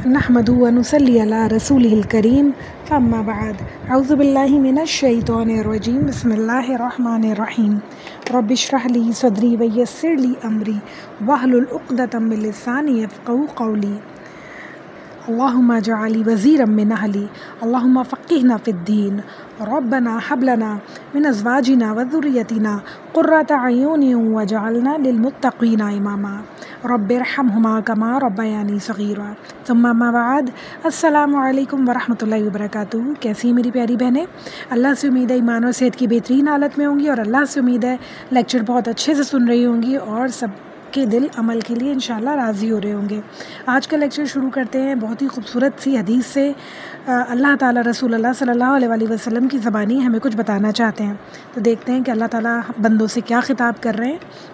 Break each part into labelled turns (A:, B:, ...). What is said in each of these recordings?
A: نحمدہ و نصلی علی رسولہ الکریم فاما بعد اعوذ باللہ من الشیطان الرجیم بسم اللہ الرحمن الرحیم رب اشرح لی صدری ویسر لی امری واحلل عقدۃ من لسانی یفقہوا قولی اللہم اجعل لی وزیرا من اہلی اللہم فقہنا فی الدین ربنا حب لنا من ازواجنا وذریتنا قرۃ اعین واجعلنا للمتقین اماما رب ارحمہما کما ربیانی صغیرا ثم اما بعد السلام علیکم ورحمۃ اللہ وبرکاتہ۔ کیسی ہیں میری پیاری بہنیں؟ اللہ سے امید ہے ایمان اور صحت کی بہترین حالت میں ہوں گی، اور اللہ سے امید ہے لیکچر بہت اچھے سے سن رہی ہوں گی اور سب کے دل عمل کے لیے انشاءاللہ راضی ہو رہے ہوں گے۔ آج کا لیکچر شروع کرتے ہیں بہت ہی خوبصورت سی حدیث سے۔ اللہ تعالیٰ رسول اللہ صلی اللہ علیہ وسلم کی زبانی ہمیں کچھ بتانا چاہتے ہیں، تو دیکھتے ہیں کہ اللہ تعالیٰ بندوں سے کیا خطاب کر رہے ہیں۔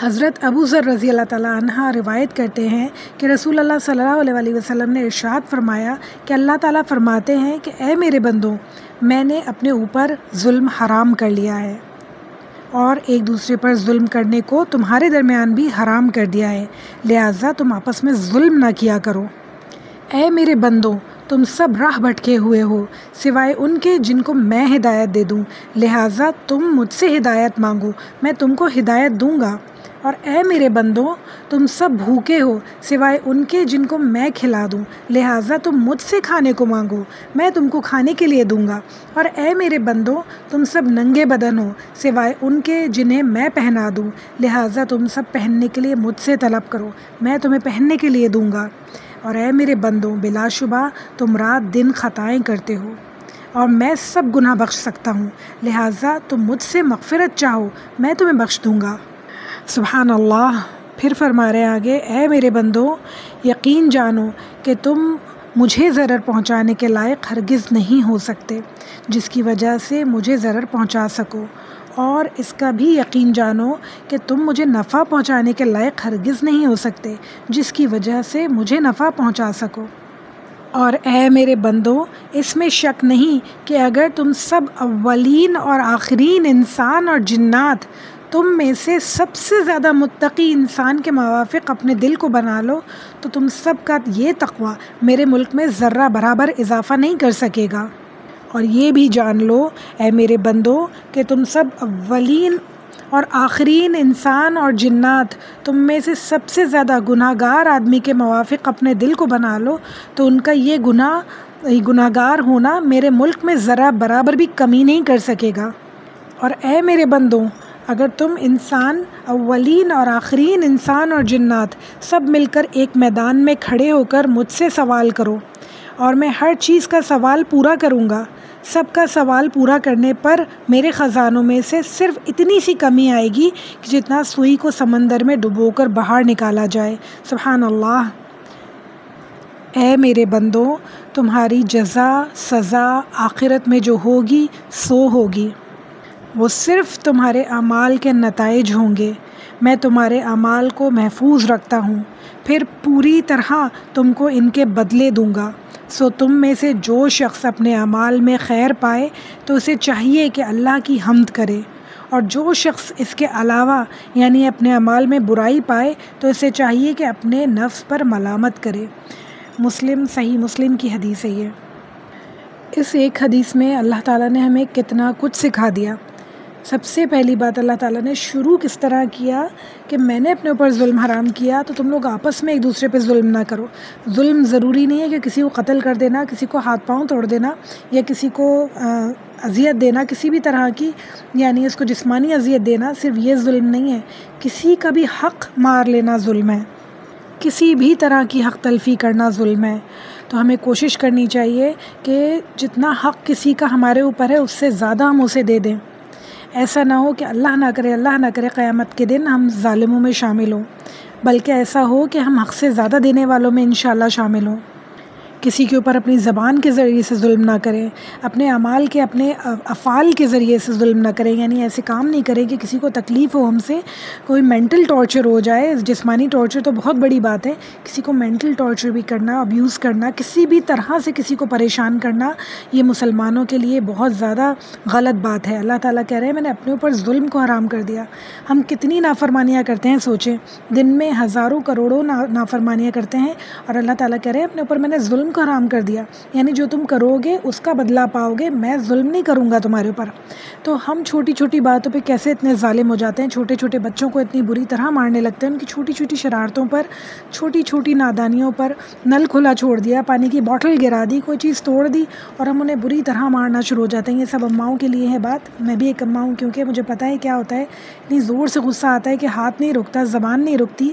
A: حضرت ابو ذر رضی اللہ تعالیٰ عنہ روایت کرتے ہیں کہ رسول اللہ صلی اللہ علیہ وسلم نے ارشاد فرمایا کہ اللہ تعالیٰ فرماتے ہیں کہ اے میرے بندوں، میں نے اپنے اوپر ظلم حرام کر لیا ہے اور ایک دوسرے پر ظلم کرنے کو تمہارے درمیان بھی حرام کر دیا ہے، لہٰذا تم آپس میں ظلم نہ کیا کرو۔ اے میرے بندوں، تم سب راہ بھٹکے ہوئے ہو سوائے ان کے جن کو میں ہدایت دے دوں، لہٰذا تم مجھ سے ہدایت مانگو، میں تم کو ہدایت دوں گا۔ اور اے میرے بندوں، تم سب بھوکے ہو سوائے ان کے جن کو میں کھلا دوں، لہٰذا تم مجھ سے کھانے کو مانگو، میں تم کو کھانے کے لیے دوں گا۔ اور اے میرے بندوں، تم سب ننگے بدن ہو سوائے ان کے جنہیں میں پہنا دوں، لہٰذا تم سب پہننے کے لیے مجھ سے طلب کرو، میں تمہیں پہننے کے لیے دوں گا۔ اور اے میرے بندوں، بلا شبہ تم رات دن خطائیں کرتے ہو اور میں سب گناہ بخش سکتا ہوں، لہٰذا تم مجھ سے مغفرت چاہو، میں تمہیں بخش دوں گا۔ سبحان اللہ۔ پھر فرما رہے آگے، اے میرے بندوں، یقین جانو کہ تم مجھے ضرر پہنچانے کے لائق ہرگز نہیں ہو سکتے جس کی وجہ سے مجھے ضرر پہنچا سکو، اور اس کا بھی یقین جانو کہ تم مجھے نفع پہنچانے کے لائق ہرگز نہیں ہو سکتے جس کی وجہ سے مجھے نفع پہنچا سکو۔ اور اے میرے بندوں، اس میں شک نہیں کہ اگر تم سب اولین اور آخرین انسان اور جنات تم میں سے سب سے زیادہ متقی انسان کے موافق اپنے دل کو بنا لو تو تم سب کا یہ تقوی میرے ملک میں ذرہ برابر اضافہ نہیں کر سکے گا۔ اور یہ بھی جان لو اے میرے بندوں کہ تم سب اولین اور آخرین انسان اور جنات تم میں سے سب سے زیادہ گناہ گار آدمی کے موافق اپنے دل کو بنا لو تو ان کا یہ گناہ گار ہونا میرے ملک میں ذرہ برابر بھی کمی نہیں کر سکے گا۔ اور اے میرے بندوں، اگر تم انسان اولین اور آخرین انسان اور جنات سب مل کر ایک میدان میں کھڑے ہو کر مجھ سے سوال کرو اور میں ہر چیز کا سوال پورا کروں گا، سب کا سوال پورا کرنے پر میرے خزانوں میں سے صرف اتنی سی کمی آئے گی کہ جتنا سوئی کو سمندر میں ڈبو کر باہر نکالا جائے۔ سبحان اللہ۔ اے میرے بندوں، تمہاری جزا سزا آخرت میں جو ہوگی سو ہوگی، وہ صرف تمہارے اعمال کے نتائج ہوں گے۔ میں تمہارے اعمال کو محفوظ رکھتا ہوں، پھر پوری طرح تم کو ان کے بدلے دوں گا۔ سو تم میں سے جو شخص اپنے اعمال میں خیر پائے تو اسے چاہیے کہ اللہ کی حمد کرے، اور جو شخص اس کے علاوہ یعنی اپنے اعمال میں برائی پائے تو اسے چاہیے کہ اپنے نفس پر ملامت کرے۔ صحیح مسلم کی حدیث ہے یہ۔ اس ایک حدیث میں اللہ تعالیٰ نے ہمیں کتنا کچھ سکھا دیا۔ سب سے پہلی بات اللہ تعالیٰ نے شروع کس طرح کیا کہ میں نے اپنے اوپر ظلم حرام کیا تو تم لوگ آپس میں ایک دوسرے پہ ظلم نہ کرو۔ ظلم ضروری نہیں ہے کہ کسی کو قتل کر دینا، کسی کو ہاتھ پاؤں توڑ دینا، یا کسی کو اذیت دینا کسی بھی طرح کی، یعنی اس کو جسمانی اذیت دینا، صرف یہ ظلم نہیں ہے۔ کسی کا بھی حق مار لینا ظلم ہے، کسی بھی طرح کی حق تلفی کرنا ظلم ہے۔ تو ہمیں کوشش کرنی چاہیے کہ جتنا حق کسی کا ہمارے اوپر ہے اس سے زیادہ ہم اسے دے دیں۔ ایسا نہ ہو کہ اللہ نہ کرے قیامت کے دن ہم ظالموں میں شامل ہوں، بلکہ ایسا ہو کہ ہم حق سے زیادہ دینے والوں میں انشاءاللہ شامل ہوں۔ کسی کے اوپر اپنی زبان کے ذریعے سے ظلم نہ کریں، اپنے اعمال کے، اپنے افعال کے ذریعے سے ظلم نہ کریں، یعنی ایسے کام نہیں کریں کہ کسی کو تکلیف ہو ہم سے، کوئی مینٹل ٹارچر ہو جائے۔ جسمانی ٹارچر تو بہت بڑی بات ہے، کسی کو مینٹل ٹارچر بھی کرنا، ابیوز کرنا، کسی بھی طرح سے کسی کو پریشان کرنا، یہ مسلمانوں کے لیے بہت زیادہ غلط بات ہے۔ اللہ تعالیٰ کہہ رہے ہیں میں نے اپنے اوپر ظلم کو حرام کر دیا۔ ہم کتنی نافرمانیاں کرتے ہیں، سوچیں، دن میں ہزاروں کروڑوں نافرمانیاں کرتے ہیں، اور اللہ تعالیٰ کہہ رہے ہیں اپنے اوپر میں نے ظلم کو حرام کر دیا، یعنی جو تم کرو گے اس کا بدلہ پاؤ گے، میں ظلم نہیں کروں گا تمہارے اوپر۔ تو ہم چھوٹی چھوٹی باتوں پہ کیسے اتنے ظالم ہو جاتے ہیں، چھوٹے چھوٹے بچوں کو اتنی بری طرح مارنے لگتے ہیں، ان کی چھوٹی چھوٹی شرارتوں پر، چھوٹی چھوٹی نادانیوں پر، نل کھلا چھوڑ دیا، پانی کی بوٹل گرا دی، کوئی چیز توڑ دی، اور ہم انہیں بری طرح مارنا شروع ہو جاتے ہیں۔ یہ سب اماؤں کے لیے ہے بات، میں بھی ایک اماں ہوں، کیونکہ مجھے پتہ ہے کیا ہوتا ہے، اتنی زور سے غصہ آتا ہے کہ ہاتھ نہیں رکتا، زبان نہیں رکتی،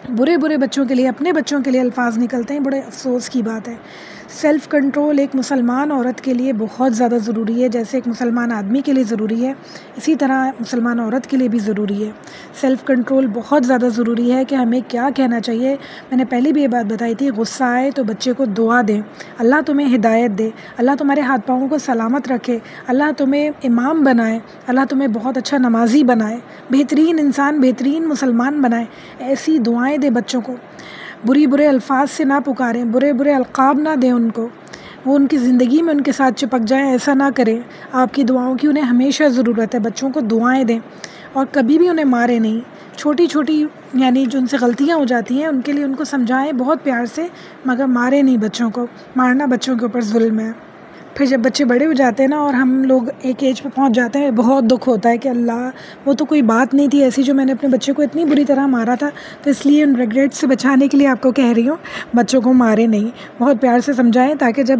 A: برے برے بچوں کے لیے، اپنے بچوں کے لیے الفاظ نکلتے ہیں، بڑے افسوس کی بات ہے۔ سیلف کنٹرول ایک مسلمان عورت کے لیے بہت زیادہ ضروری ہے، جیسے ایک مسلمان آدمی کے لیے ضروری ہے، اسی طرح مسلمان عورت کے لیے بھی ضروری ہے۔ سیلف کنٹرول بہت زیادہ ضروری ہے کہ ہمیں کیا کہنا چاہیے۔ میں نے پہلے بھی یہ بات بتائی تھی، غصہ آئے تو بچے کو دعا دیں، اللہ تمہیں ہدایت دے، اللہ تمہارے ہاتھ پاؤں کو سلامت رکھے، اللہ تمہیں امام بنائے، اللہ تمہیں بہت اچھا نمازی بنائے، بہترین انسان، بہترین مسلمان بنائے، ایسی دعائیں دے بچوں کو۔ برے الفاظ سے نہ پکاریں، برے القاب نہ دیں ان کو، وہ ان کی زندگی میں ان کے ساتھ چپک جائیں، ایسا نہ کریں۔ آپ کی دعاؤں کی انہیں ہمیشہ ضرورت ہے، بچوں کو دعائیں دیں، اور کبھی بھی انہیں ماریں نہیں۔ چھوٹی چھوٹی یعنی جو ان سے غلطیاں ہو جاتی ہیں ان کے لیے ان کو سمجھائیں بہت پیار سے، مگر ماریں نہیں بچوں کو، مارنا بچوں کے اوپر ظلم ہے۔ پھر جب بچے بڑے ہو جاتے ہیں نا، اور ہم لوگ ایک ایج پہ پہنچ جاتے ہیں، بہت دکھ ہوتا ہے کہ اللہ، وہ تو کوئی بات نہیں تھی ایسی جو میں نے اپنے بچے کو اتنی بری طرح مارا تھا۔ تو اس لیے ان ریگریٹ سے بچانے کے لیے آپ کو کہہ رہی ہوں، بچوں کو مارے نہیں، بہت پیار سے سمجھائیں، تاکہ جب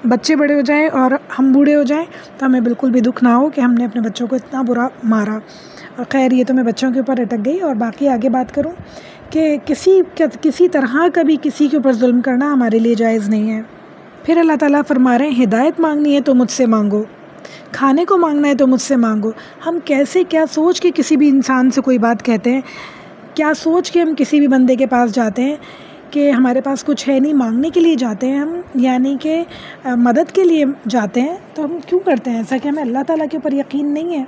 A: بچے بڑے ہو جائیں اور ہم بوڑھے ہو جائیں تو ہمیں بالکل بھی دکھ نہ ہو کہ ہم نے اپنے بچوں کو اتنا برا مارا۔ اور خیر، یہ تو میں بچوں کے اوپر اٹک گئی، اور باقی آگے بات کروں کہ کسی طرح کا بھی کسی کے اوپر ظلم کرنا ہمارے لیے جائز نہیں ہے۔ پھر اللہ تعالیٰ فرما رہے ہیں ہدایت مانگنی ہے تو مجھ سے مانگو، کھانے کو مانگنا ہے تو مجھ سے مانگو۔ ہم کیسے، کیا سوچ کے کسی بھی انسان سے کوئی بات کہتے ہیں، کیا سوچ کے ہم کسی بھی بندے کے پاس جاتے ہیں کہ ہمارے پاس کچھ ہے نہیں، مانگنے کے لیے جاتے ہیں ہم، یعنی کہ مدد کے لیے جاتے ہیں۔ تو ہم کیوں کرتے ہیں ایسا؟ کہ ہمیں اللہ تعالیٰ کے اوپر یقین نہیں ہے؟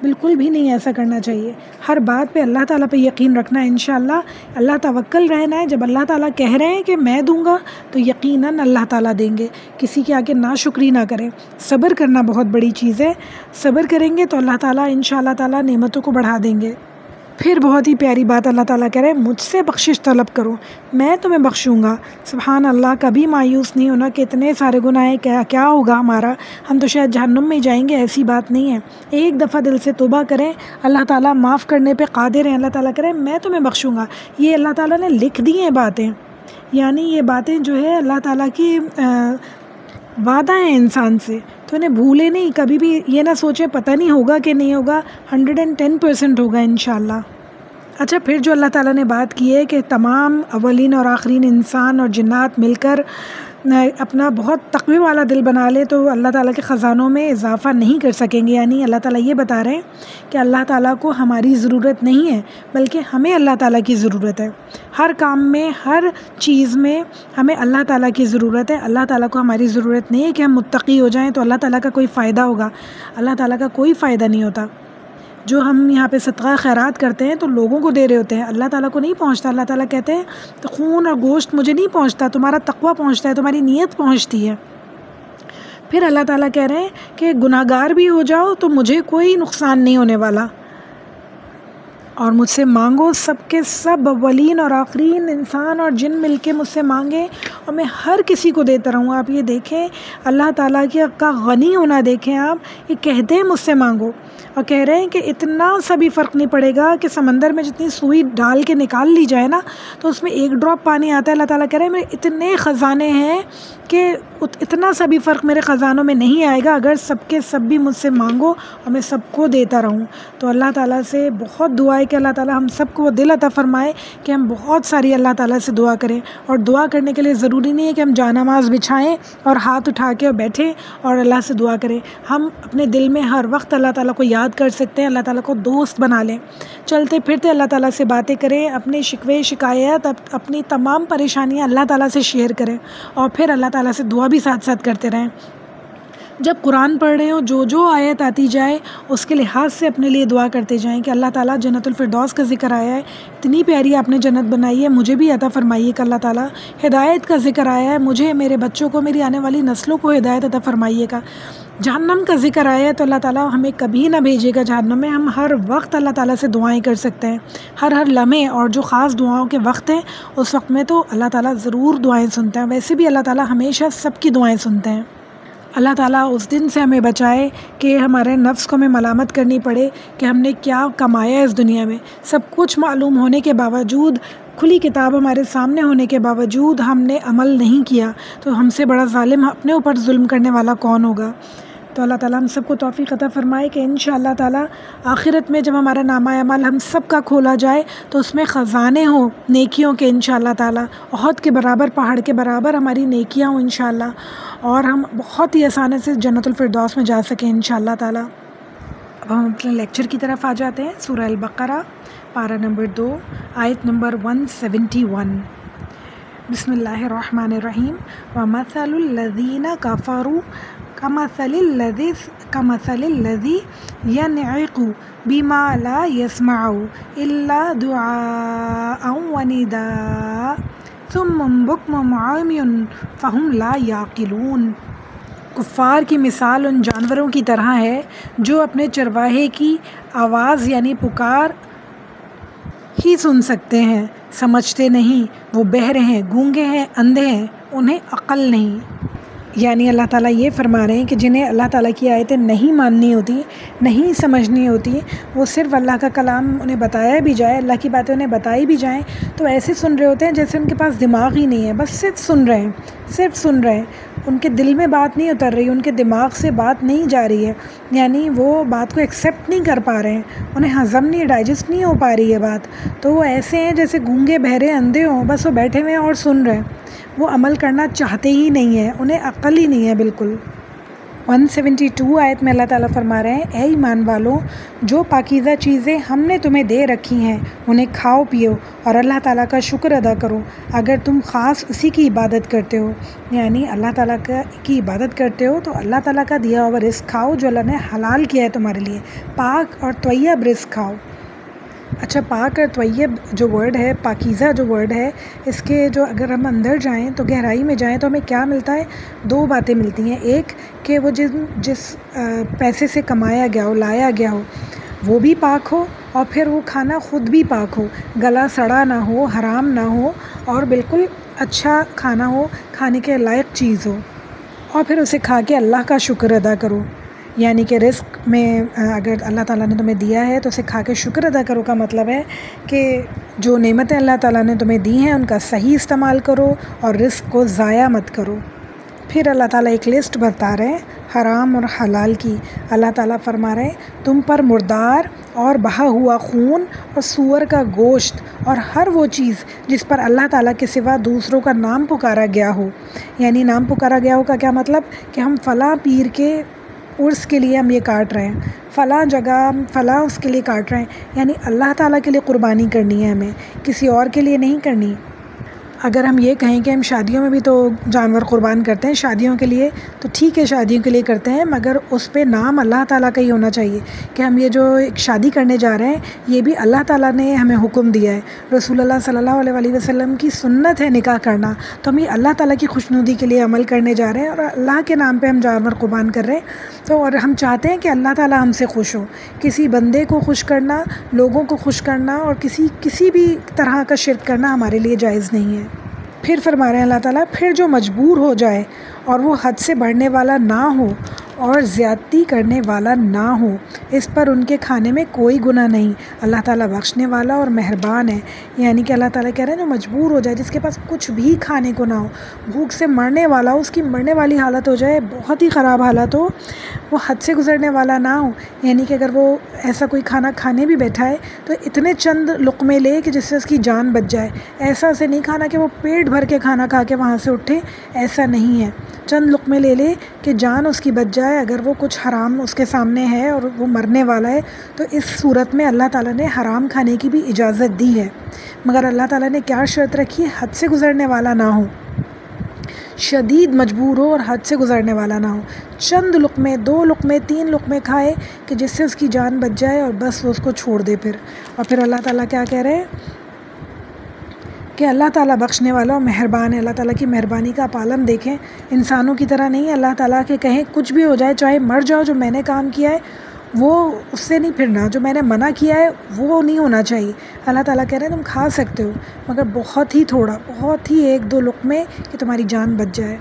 A: بالکل بھی نہیں ایسا کرنا چاہیے۔ ہر بات پہ اللہ تعالیٰ پہ یقین رکھنا ہے، انشاءاللہ اللہ توکل رہنا ہے۔ جب اللہ تعالیٰ کہہ رہے ہیں کہ میں دوں گا تو یقیناً اللہ تعالیٰ دیں گے۔ کسی کے آگے ناشکری نہ کریں، صبر کرنا بہت بڑی چیز ہے، صبر کریں گے تو اللہ تعالیٰ انشاءاللہ تعالیٰ نعمتوں کو بڑھا دیں گے۔ پھر بہت ہی پیاری بات اللہ تعالیٰ کہہ رہے ہیں مجھ سے بخشش طلب کرو، میں تمہیں بخشوں گا۔ سبحان اللہ، کبھی مایوس نہیں ہونا کہ اتنے سارے گناہ ہیں، کیا ہوگا ہمارا، ہم تو شاید جہنم میں جائیں گے، ایسی بات نہیں ہے۔ ایک دفعہ دل سے توبہ کریں، اللہ تعالیٰ معاف کرنے پہ قادر ہیں۔ اللہ تعالیٰ کہہ رہے ہیں میں تمہیں بخشوں گا۔ یہ اللہ تعالیٰ نے لکھ دی ہیں باتیں، یعنی یہ باتیں جو ہے اللہ تعالیٰ کی وعدہ ہے انسان سے، تو انہیں بھولے نہیں، کبھی بھی یہ نہ سوچیں پتہ نہیں ہوگا کہ نہیں ہوگا، 110% ہوگا انشاءاللہ۔ اچھا، پھر جو اللہ تعالیٰ نے بات کی ہے کہ تمام اولین اور آخرین انسان اور جنات مل کر اپنا بہت تقوی والا دل بنا لے تو اللہ تعالیٰ کے خزانوں میں اضافہ نہیں کر سکیں گے، یعنی اللہ تعالیٰ یہ بتا رہے ہیں کہ اللہ تعالیٰ کو ہماری ضرورت نہیں ہے، بلکہ ہمیں اللہ تعالیٰ کی ضرورت ہے۔ ہر کام میں، ہر چیز میں ہمیں اللہ تعالیٰ کی ضرورت ہے۔ اللہ تعالیٰ کو ہماری ضرورت نہیں ہے کہ ہم متقی ہو جائیں تو اللہ تعالیٰ کا کوئی فائدہ ہوگا، اللہ تعالیٰ کا کوئی فائدہ نہیں ہوتا۔ جو ہم یہاں پہ صدقہ خیرات کرتے ہیں تو لوگوں کو دے رہے ہوتے ہیں، اللہ تعالیٰ کو نہیں پہنچتا۔ اللہ تعالیٰ کہتے ہیں تو خون اور گوشت مجھے نہیں پہنچتا، تمہارا تقویٰ پہنچتا ہے، تمہاری نیت پہنچتی ہے۔ پھر اللہ تعالیٰ کہہ رہے ہیں کہ گناہ گار بھی ہو جاؤ تو مجھے کوئی نقصان نہیں ہونے والا، اور مجھ سے مانگو، سب کے سب اولین اور آخرین انسان اور جن مل کے مجھ سے مانگیں اور میں ہر کسی کو دیتا رہوں۔ آپ یہ دیکھیں اللہ تعالیٰ کا غنی ہونا، دیکھیں آپ، یہ کہتے ہیں مجھ سے مانگو، اور کہہ رہے ہیں کہ اتنا سا بھی فرق نہیں پڑے گا کہ سمندر میں جتنی سوئی ڈال کے نکال لی جائے نا تو اس میں ایک ڈراپ پانی آتا ہے۔ اللہ تعالیٰ کہہ رہے ہیں میں اتنے خزانے ہیں کہ اتنا سا بھی فرق میرے خزانوں میں نہیں آئے گا اگر سب کے سب بھی مجھ سے مانگو اور میں سب کو دیتا رہوں۔ تو اللہ تعالیٰ سے بہت دعا ہے کہ اللہ تعالیٰ ہم سب کو وہ دل عطا فرمائے کہ ہم بہت ساری اللہ تعالیٰ سے دعا کریں۔ اور دعا کرنے کے لیے ضروری نہیں ہے کہ ہم جانماز بچھائیں اور ہاتھ اٹھا کے بیٹھیں اور اللہ سے دعا کریں۔ ہم اپنے دل میں ہر وقت اللہ تعالیٰ کو یاد کر سکتے ہیں، اللہ تعالیٰ کو دوست بنا لیں، چلتے پھرتے اللہ تعالیٰ سے باتیں کریں، اپنے شکوے شکایت اپنی تمام پریشانیاں اللہ تعالیٰ سے شیئر کریں، اور پھر اللہ تعالیٰ سے دعا بھی ساتھ ساتھ کرتے رہیں۔ جب قرآن پڑھ رہے ہوں جو آیت آتی جائے اس کے لحاظ سے اپنے لیے دعا کرتے جائیں کہ اللہ تعالیٰ جنت الفردوس کا ذکر آیا ہے، اتنی پیاری آپ نے جنت بنائی ہے، مجھے بھی عطا فرمائیے کہ اللہ تعالیٰ ہدایت کا ذکر آیا ہے، مجھے، میرے بچوں کو، میری آنے والی نسلوں کو ہدایت عطا فرمائیے گا۔ جہنم کا ذکر آیا ہے تو اللہ تعالیٰ ہمیں کبھی نہ بھیجے گا جہنم میں۔ ہم ہر وقت اللہ تعالیٰ سے دعائیں کر سکتے ہیں، ہر لمحے، اور جو خاص دعاؤں کے وقت ہیں اس وقت میں تو اللہ تعالیٰ ضرور دعائیں سنتا ہے۔ ویسے بھی اللہ تعالیٰ ہمیشہ سب کی دعائیں سنتے ہیں۔ اللہ تعالیٰ اس دن سے ہمیں بچائے کہ ہمارے نفس کو ہمیں ملامت کرنی پڑے کہ ہم نے کیا کمایا ہے اس دنیا میں۔ سب کچھ معلوم ہونے کے باوجود، کھلی کتاب ہمارے سامنے ہونے کے باوجود ہم نے عمل نہیں کیا، تو ہم سے بڑا ظالم اپنے اوپر ظلم کرنے والا کون ہوگا؟ تو اللہ تعالیٰ ہم سب کو توفیق عطا فرمائے کہ انشاءاللہ تعالیٰ آخرت میں جب ہمارا نامہ اعمال ہم سب کا کھولا جائے تو اس میں خزانے ہوں نیکیوں کے انشاءاللہ تعالیٰ، احد کے برابر، پہاڑ کے برابر ہماری نیکیاں ہوں انشاءاللہ، اور ہم بہت ہی آسانی سے جنت الفردوس میں جا سکیں انشاءاللہ تعالیٰ۔ اب ہم اپنے لیکچر کی طرف آ جاتے ہیں۔ سورہ البقرہ، پارہ نمبر 2، آیت نمبر 171۔ بسم اللہ الرحمن الرحیم۔ وَمَثَلُ الَّذِينَ كَفَرُوا كَمَثَلِ الَّذِي يَنْعِقُ بِمَا لَا يَسْمَعُ إِلَّا دُعَاءً وَنِدَاءً ثُمٌّ بُكْمٌ عُمْيٌ فَهُمْ لَا يَعْقِلُونَ۔ کفار کی مثال ان جانوروں کی طرح ہے جو اپنے چرواہے کی آواز یعنی پکار ہی سن سکتے ہیں، سمجھتے نہیں، وہ بہرے ہیں، گونگے ہیں، اندھے ہیں، انہیں عقل نہیں۔ یعنی اللہ تعالیٰ یہ فرما رہے ہیں کہ جنہیں اللہ تعالیٰ کی آیتیں نہیں ماننی ہوتی، نہیں سمجھنی ہوتی، وہ صرف اللہ کا کلام انہیں بتایا بھی جائے، اللہ کی باتیں انہیں بتائی بھی جائیں تو ایسے سن رہے ہوتے ہیں جیسے ان کے پاس دماغ ہی نہیں ہے، بس صرف سن رہے ہیں، صرف سن رہے ہیں، ان کے دل میں بات نہیں اتر رہی، ان کے دماغ سے بات نہیں جا رہی ہے، یعنی وہ بات کو ایکسیپٹ نہیں کر پا رہے ہیں، انہیں ہضم نہیں، ڈائجسٹ نہیں ہو پا رہی ہے بات، تو وہ ایسے ہیں جیسے گونگے بہرے اندھے ہوں، بس وہ بیٹھے ہوئے ہیں اور سن رہے ہیں، وہ عمل کرنا چاہتے ہی نہیں ہیں، انہیں عقل ہی نہیں ہے بالکل۔ 172 آیت میں اللہ تعالیٰ فرما رہے ہیں، اے ایمان والو، جو پاکیزہ چیزیں ہم نے تمہیں دے رکھی ہیں انہیں کھاؤ پیو اور اللہ تعالیٰ کا شکر ادا کرو اگر تم خاص اسی کی عبادت کرتے ہو، یعنی اللہ تعالیٰ کی عبادت کرتے ہو تو اللہ تعالیٰ کا دیا ہوا رزق کھاؤ جو اللہ نے حلال کیا ہے تمہارے لیے، پاک اور طیب رزق کھاؤ۔ اچھا، پاک اور طیب جو ورڈ ہے، پاکیزہ جو ورڈ ہے، اس کے جو اگر ہم اندر جائیں تو گہرائی میں جائیں تو ہمیں کیا ملتا ہے؟ دو باتیں ملتی ہیں۔ ایک کہ وہ جس پیسے سے کمایا گیا ہو، لایا گیا ہو، وہ بھی پاک ہو، اور پھر وہ کھانا خود بھی پاک ہو، گلا سڑا نہ ہو، حرام نہ ہو، اور بالکل اچھا کھانا ہو، کھانے کے لائق چیز ہو، اور پھر اسے کھا کے اللہ کا شکر ادا کرو۔ یعنی کہ رزق میں اگر اللہ تعالیٰ نے تمہیں دیا ہے تو اسے کھا کے شکر ادا کرو کا مطلب ہے کہ جو نعمتیں اللہ تعالیٰ نے تمہیں دی ہیں ان کا صحیح استعمال کرو اور رزق کو ضائع مت کرو۔ پھر اللہ تعالیٰ ایک لسٹ بتا رہے ہیں حرام اور حلال کی۔ اللہ تعالیٰ فرما رہے ہیں، تم پر مردار اور بہا ہوا خون اور سور کا گوشت اور ہر وہ چیز جس پر اللہ تعالیٰ کے سوا دوسروں کا نام پکارا گیا ہو، یعنی نام پکارا گیا ہو کا کیا مطلب کہ ہم فلاں پیر کے عرس کے لیے ہم یہ کاٹ رہے ہیں، فلاں جگہ فلاں اس کے لیے کاٹ رہے ہیں، یعنی اللہ تعالیٰ کے لیے قربانی کرنی ہے ہمیں، کسی اور کے لیے نہیں کرنی۔ اگر ہم یہ کہیں کہ ہم شادیوں میں بھی تو جانور قربان کرتے ہیں شادیوں کے لیے، تو ٹھیک ہے شادیوں کے لیے کرتے ہیں، مگر اس پہ نام اللہ تعالیٰ کا ہی ہونا چاہیے کہ ہم یہ جو ایک شادی کرنے جا رہے ہیں یہ بھی اللہ تعالیٰ نے ہمیں حکم دیا ہے، رسول اللہ صلی اللہ علیہ وسلم کی سنت ہے نکاح کرنا، تو ہم یہ اللہ تعالیٰ کی خوشنودی کے لیے عمل کرنے جا رہے ہیں اور اللہ کے نام پہ ہم جانور قربان کر رہے ہیں، تو اور ہم چاہتے ہیں کہ اللہ تعالیٰ ہم سے خوش ہو۔ کسی بندے کو خوش کرنا، لوگوں کو خوش کرنا اور کسی بھی طرح کا شرک کرنا ہمارے لیے جائز نہیں ہے۔ پھر فرما رہے ہیں اللہ تعالیٰ، پھر جو مجبور ہو جائے اور وہ حد سے بڑھنے والا نہ ہو اور زیادتی کرنے والا نہ ہو، اس پر ان کے کھانے میں کوئی گناہ نہیں، اللہ تعالیٰ بخشنے والا اور مہربان ہے۔ یعنی کہ اللہ تعالیٰ کہہ رہے ہیں جو مجبور ہو جائے، جس کے پاس کچھ بھی کھانے کو نہ ہو، بھوک سے مرنے والا ہو، اس کی مرنے والی حالت ہو جائے، بہت ہی خراب حالت ہو، وہ حد سے گزرنے والا نہ ہو۔ یعنی کہ اگر وہ ایسا کوئی کھانا کھانے بھی بیٹھا ہے تو اتنے چند لقمے لے کہ جس سے اس کی جان بچ جائے، ایسا اسے نہیں کھانا کہ وہ پیٹ بھر کے کھانا کھا کے وہاں سے اٹھے، ایسا نہیں ہے۔ چند لقمے لے لے کہ جان اس کی بچ جائے۔ اگر وہ کچھ حرام اس کے سامنے ہے اور وہ مرنے والا ہے تو اس صورت میں اللہ تعالیٰ نے حرام کھانے کی بھی اجازت دی ہے، مگر اللہ تعالیٰ نے کیا شرط رکھی ہے؟ حد سے گزرنے والا نہ ہو، شدید مجبور ہو اور حد سے گزرنے والا نہ ہو۔ چند لقمے، 2 لقمے، 3 لقمے کھائے کہ جس سے اس کی جان بچ جائے اور بس وہ اس کو چھوڑ دے پھر۔ اور پھر اللہ تعالیٰ کیا کہہ رہے ہیں کہ اللہ تعالیٰ بخشنے والا اور مہربان ہے۔ اللہ تعالیٰ کی مہربانی کا آپ عالم دیکھیں، انسانوں کی طرح نہیں ہے۔ اللہ تعالیٰ کے کہیں کچھ بھی ہو جائے، چاہے مر جاؤ، جو میں نے کام کیا ہے وہ اس سے نہیں پھرنا، جو میں نے منع کیا ہے وہ نہیں ہونا چاہیے۔ اللہ تعالیٰ کہہ رہے ہیں تم کھا سکتے ہو مگر بہت ہی تھوڑا، بہت ہی 1-2 لقمے کہ تمہاری جان بچ جائے۔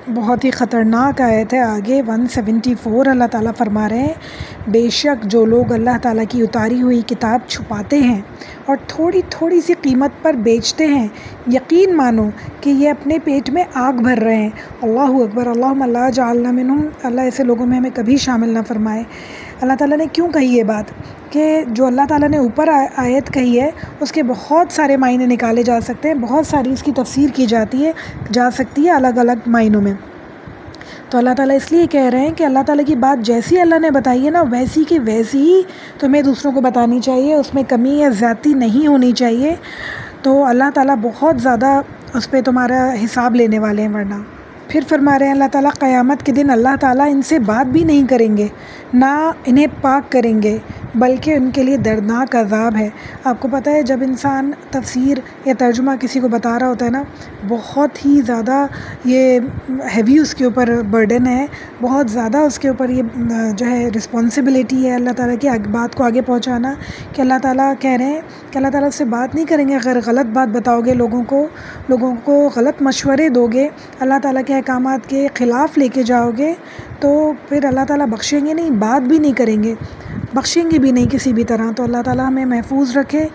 A: بہت ہی خطرناک آیت ہے آگے 174۔ اللہ تعالیٰ فرما رہے ہیں بے شک جو لوگ اللہ تعالیٰ کی اتاری ہوئی کتاب چھپاتے ہیں اور تھوڑی تھوڑی سی قیمت پر بیچتے ہیں، یقین مانو کہ یہ اپنے پیٹ میں آگ بھر رہے ہیں۔ اللہ اکبر، اللہم لا جعلنا منہم، اللہ ایسے لوگوں میں ہمیں کبھی شامل نہ فرمائے۔ اللہ تعالیٰ نے کیوں کہی یہ بات کہ جو اللہ تعالیٰ نے اوپر آیت کہی ہے اس کے بہت سارے معنی نکالے جا سکتے ہیں، بہت ساری اس کی تفسیر کی جا سکتی ہے الگ الگ معنوں میں۔ تو اللہ تعالیٰ اس لیے کہہ رہے ہیں کہ اللہ تعالیٰ کی بات جیسی اللہ نے بتائی ہے نا، ویسی کی ویسی ہی تمہیں دوسروں کو بتانی چاہیے، اس میں کمی یا زیادتی نہیں ہونی چاہیے۔ تو اللہ تعالیٰ بہت زیادہ اس پہ تمہارا حساب لینے والے ہیں ورنہ۔ پھر فرما رہے ہیں اللہ تعالیٰ قیامت کے دن اللہ تعالیٰ ان سے بات بھی نہیں کریں گے، نہ انہیں پاک کریں گے، بلکہ ان کے لیے دردناک عذاب ہے۔ آپ کو پتہ ہے جب انسان تفسیر یا ترجمہ کسی کو بتا رہا ہوتا ہے نا، بہت ہی زیادہ یہ ہیوی اس کے اوپر برڈن ہے، بہت زیادہ اس کے اوپر یہ جو ہے رسپانسبلٹی ہے اللہ تعالیٰ کی بات کو آگے پہنچانا، کہ اللہ تعالیٰ کہہ رہے ہیں کہ اللہ تعالیٰ سے بات نہیں کریں گے اگر غلط بات بتاؤ گے، لوگوں کو غلط مشورے دو گے، اللہ تعالیٰ کے احکامات کے خلاف لے کے جاؤ گے، تو پھر اللہ تعالیٰ بخشیں گے نہیں، بات بھی نہیں کریں گے، بخشیں گے بھی نہیں کسی بھی طرح۔ تو اللہ تعالیٰ ہمیں محفوظ رکھے۔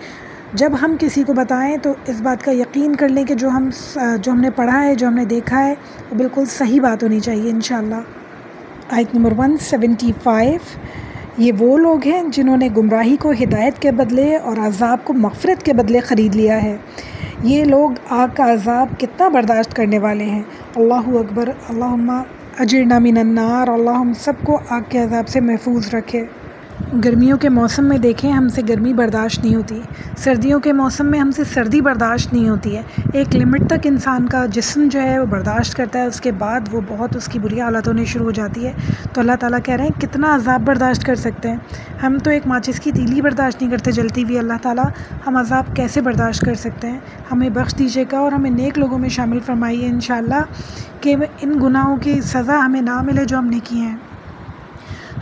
A: جب ہم کسی کو بتائیں تو اس بات کا یقین کر لیں کہ جو ہم نے پڑھا ہے، جو ہم نے دیکھا ہے، وہ بالکل صحیح بات ہونی چاہیے انشاءاللہ۔ آیت نمبر 175، یہ وہ لوگ ہیں جنہوں نے گمراہی کو ہدایت کے بدلے اور عذاب کو مغفرت کے بدلے خرید لیا ہے۔ یہ لوگ آگ کا عذاب کتنا برداشت کرنے والے ہیں۔ اللہ اکبر، اللہم اجرنا من النار، اللہ ہم سب کو آگ کے عذاب سے محفوظ رکھے۔ گرمیوں کے موسم میں دیکھیں ہم سے گرمی برداشت نہیں ہوتی، سردیوں کے موسم میں ہم سے سردی برداشت نہیں ہوتی ہے، ایک لمٹ تک انسان کا جسم جو ہے وہ برداشت کرتا ہے، اس کے بعد وہ بہت اس کی بری حالت ہونی شروع ہو جاتی ہے۔ تو اللہ تعالیٰ کہہ رہے ہیں کتنا عذاب برداشت کر سکتے ہیں ہم، تو ایک ماچس کی تیلی برداشت نہیں کرتے جلتی ہوئی، اللہ تعالیٰ ہم عذاب کیسے برداشت کر سکتے ہیں؟ ہمیں بخش دیجیے گا اور ہمیں نیک لوگوں میں شامل فرمائیے انشاءاللہ، کہ ان گناہوں کی سزا ہمیں نہ ملے جو ہم نے کیے ہیں۔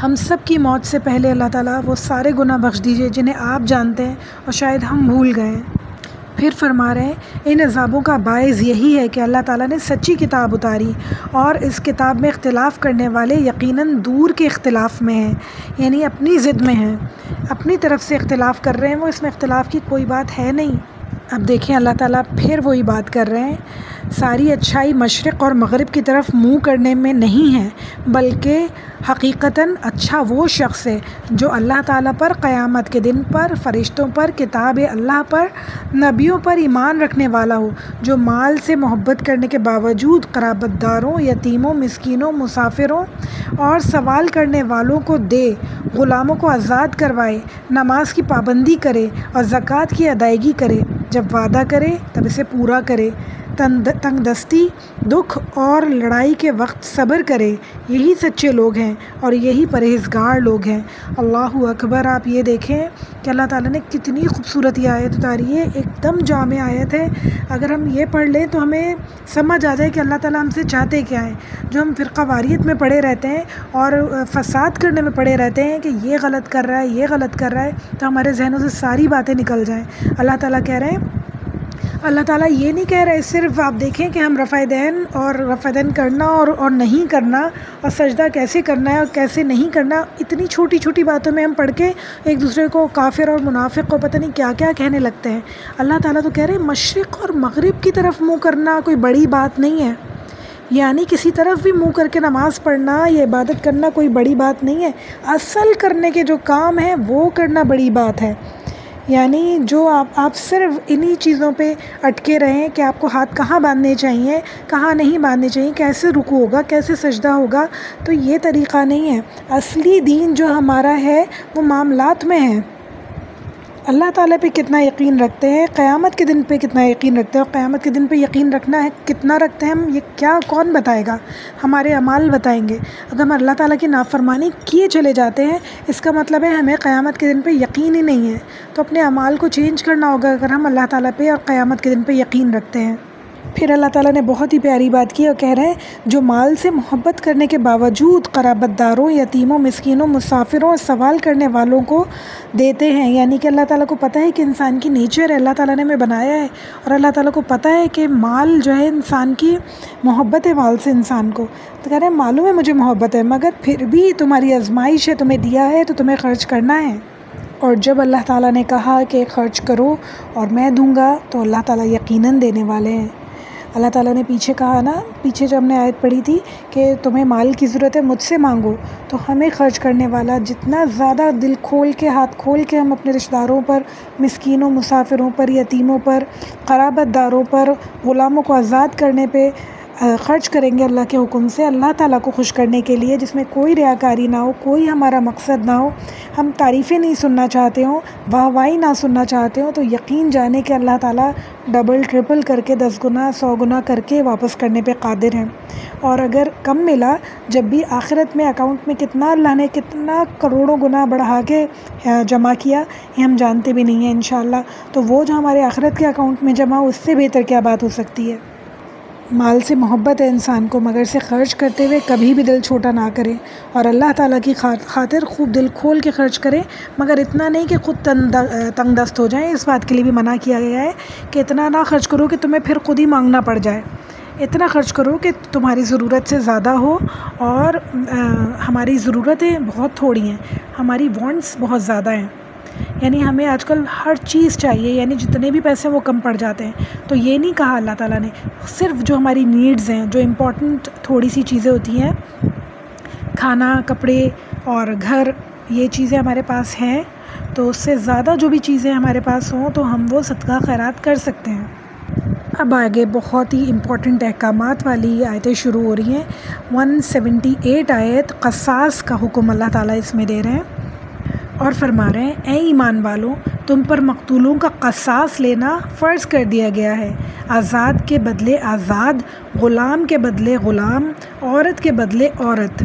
A: ہم سب کی موت سے پہلے اللہ تعالیٰ وہ سارے گناہ بخش دیجیے جنہیں آپ جانتے ہیں اور شاید ہم بھول گئے ہیں۔ پھر فرما رہے ہیں ان عذابوں کا باعث یہی ہے کہ اللہ تعالیٰ نے سچی کتاب اتاری اور اس کتاب میں اختلاف کرنے والے یقیناً دور کے اختلاف میں ہیں، یعنی اپنی ضد میں ہیں، اپنی طرف سے اختلاف کر رہے ہیں، وہ اس میں اختلاف کی کوئی بات ہے نہیں۔ اب دیکھیں اللہ تعالیٰ پھر وہی بات کر رہے ہیں، ساری اچھائی مشرق اور مغرب کی طرف منہ کرنے میں نہیں ہے، بلکہ حقیقتاً اچھا وہ شخص ہے جو اللہ تعالیٰ پر، قیامت کے دن پر، فرشتوں پر، کتاب اللہ پر، نبیوں پر ایمان رکھنے والا ہو، جو مال سے محبت کرنے کے باوجود قرابت داروں، یتیموں، مسکینوں، مسافروں اور سوال کرنے والوں کو دے، غلاموں کو آزاد کروائے، نماز کی پابندی کرے اور زکوٰۃ کی ادائیگی کرے، جب وعدہ کرے تب اسے پورا کرے، تنگ دستی، دکھ اور لڑائی کے وقت صبر کرے، یہی سچے لوگ ہیں اور یہی پرہیزگار لوگ ہیں۔ اللہ اکبر، آپ یہ دیکھیں کہ اللہ تعالیٰ نے کتنی خوبصورت یہ آیت اتاری ہے، ایک دم جامع آیت ہے۔ اگر ہم یہ پڑھ لیں تو ہمیں سمجھ آ جائے کہ اللہ تعالیٰ ہم سے چاہتے کیا ہیں۔ جو ہم فرقہ واریت میں پڑے رہتے ہیں اور فساد کرنے میں پڑے رہتے ہیں کہ یہ غلط کر رہا ہے، یہ غلط کر رہا ہے، تو ہمارے ذہنوں سے ساری باتیں نکل جائیں۔ اللہ تعالیٰ کہہ رہے ہیں اللہ تعالیٰ یہ نہیں کہہ رہے صرف آپ دیکھیں کہ ہم رفع دین کرنا اور نہیں کرنا، اور سجدہ کیسے کرنا ہے اور کیسے نہیں کرنا، اتنی چھوٹی چھوٹی باتوں میں ہم پڑھ کے ایک دوسرے کو کافر اور منافق کو پتہ نہیں کیا کیا کہنے لگتے ہیں۔ اللہ تعالیٰ تو کہہ رہے ہیں مشرق اور مغرب کی طرف منہ کرنا کوئی بڑی بات نہیں ہے، یعنی کسی طرف بھی منہ کر کے نماز پڑھنا یا عبادت کرنا کوئی بڑی بات نہیں ہے، اصل کرنے کے جو کام ہیں وہ کرنا بڑی بات ہے۔ یعنی جو آپ صرف انہی چیزوں پہ اٹکے رہیں کہ آپ کو ہاتھ کہاں باندھنے چاہیے، کہاں نہیں باندھنے چاہیے، کیسے رکوع ہوگا، کیسے سجدہ ہوگا، تو یہ طریقہ نہیں ہے۔ اصلی دین جو ہمارا ہے وہ معاملات میں ہے۔ اللہ تعالیٰ پہ کتنا یقین رکھتے ہیں، قیامت کے دن پہ کتنا یقین رکھتے ہیں، اور قیامت کے دن پہ یقین رکھنا ہے کتنا رکھتے ہیں ہم، یہ کیا کون بتائے گا؟ ہمارے اعمال بتائیں گے۔ اگر ہم اللہ تعالیٰ کی نافرمانی کیے چلے جاتے ہیں، اس کا مطلب ہے ہمیں قیامت کے دن پہ یقین ہی نہیں ہے، تو اپنے اعمال کو چینج کرنا ہوگا اگر ہم اللہ تعالیٰ پہ اور قیامت کے دن پہ یقین رکھتے ہیں۔ پھر اللہ تعالیٰ نے بہت ہی پیاری بات کی اور کہہ رہے ہیں جو مال سے محبت کرنے کے باوجود قرابت داروں، یتیموں، مسکینوں، مسافروں اور سوال کرنے والوں کو دیتے ہیں، یعنی کہ اللہ تعالیٰ کو پتہ ہے کہ انسان کی نیچر ہے، اللہ تعالیٰ نے ہمیں بنایا ہے، اور اللہ تعالیٰ کو پتہ ہے کہ مال جو ہے انسان کی محبت ہے مال سے انسان کو، تو کہہ رہے ہیں معلوم ہے مجھے محبت ہے، مگر پھر بھی تمہاری آزمائش ہے، تمہیں دیا ہے تو تمہیں خرچ کرنا ہے۔ اور جب اللہ تعالیٰ نے کہا کہ خرچ کرو اور میں دوں گا، تو اللہ تعالیٰ یقیناً دینے والے ہیں۔ اللہ تعالیٰ نے پیچھے کہا نا، پیچھے جو ہم نے آیت پڑھی تھی کہ تمہیں مال کی ضرورت ہے مجھ سے مانگو، تو ہمیں خرچ کرنے والا جتنا زیادہ دل کھول کے ہاتھ کھول کے ہم اپنے رشتہ داروں پر، مسکینوں، مسافروں پر، یتیموں پر، قرابت داروں پر، غلاموں کو آزاد کرنے پہ خرچ کریں گے اللہ کے حکم سے، اللہ تعالیٰ کو خوش کرنے کے لیے، جس میں کوئی ریاکاری نہ ہو، کوئی ہمارا مقصد نہ ہو، ہم تعریفیں نہیں سننا چاہتے ہوں، واہ واہی نہ سننا چاہتے ہوں، تو یقین جانے کہ اللہ تعالیٰ ڈبل ٹرپل کر کے 10 گنا 100 گنا کر کے واپس کرنے پہ قادر ہیں۔ اور اگر کم ملا، جب بھی آخرت میں اکاؤنٹ میں کتنا اللہ نے کتنا کروڑوں گنا بڑھا کے جمع کیا، یہ ہم جانتے بھی نہیں ہیں انشاءاللہ، تو وہ جو ہمارے آخرت کے اکاؤنٹ میں جمع ہو، اس سے بہتر کیا بات ہو سکتی ہے۔ مال سے محبت ہے انسان کو، مگر سے خرچ کرتے ہوئے کبھی بھی دل چھوٹا نہ کرے، اور اللہ تعالیٰ کی خاطر خوب دل کھول کے خرچ کرے، مگر اتنا نہیں کہ خود تنگ دست ہو جائیں۔ اس بات کے لیے بھی منع کیا گیا ہے کہ اتنا نہ خرچ کرو کہ تمہیں پھر خود ہی مانگنا پڑ جائے، اتنا خرچ کرو کہ تمہاری ضرورت سے زیادہ ہو، اور ہماری ضرورتیں بہت تھوڑی ہیں، ہماری وانٹس بہت زیادہ ہیں، یعنی ہمیں آج کل ہر چیز چاہیے، یعنی جتنے بھی پیسے وہ کم پڑ جاتے ہیں۔ تو یہ نہیں کہا اللہ تعالیٰ نے، صرف جو ہماری نیڈز ہیں، جو امپورٹنٹ تھوڑی سی چیزیں ہوتی ہیں، کھانا، کپڑے اور گھر، یہ چیزیں ہمارے پاس ہیں، تو اس سے زیادہ جو بھی چیزیں ہمارے پاس ہوں تو ہم وہ صدقہ خیرات کر سکتے ہیں۔ اب آگے بہت ہی امپورٹنٹ احکامات والی آیتیں شروع ہو رہی ہیں۔ 178 آیت قصاص کا حکم اللہ تعالیٰ اس میں دے رہے ہیں، اور فرما رہے ہیں اے ایمان والو، تم پر مقتولوں کا قصاص لینا فرض کر دیا گیا ہے، آزاد کے بدلے آزاد، غلام کے بدلے غلام، عورت کے بدلے عورت۔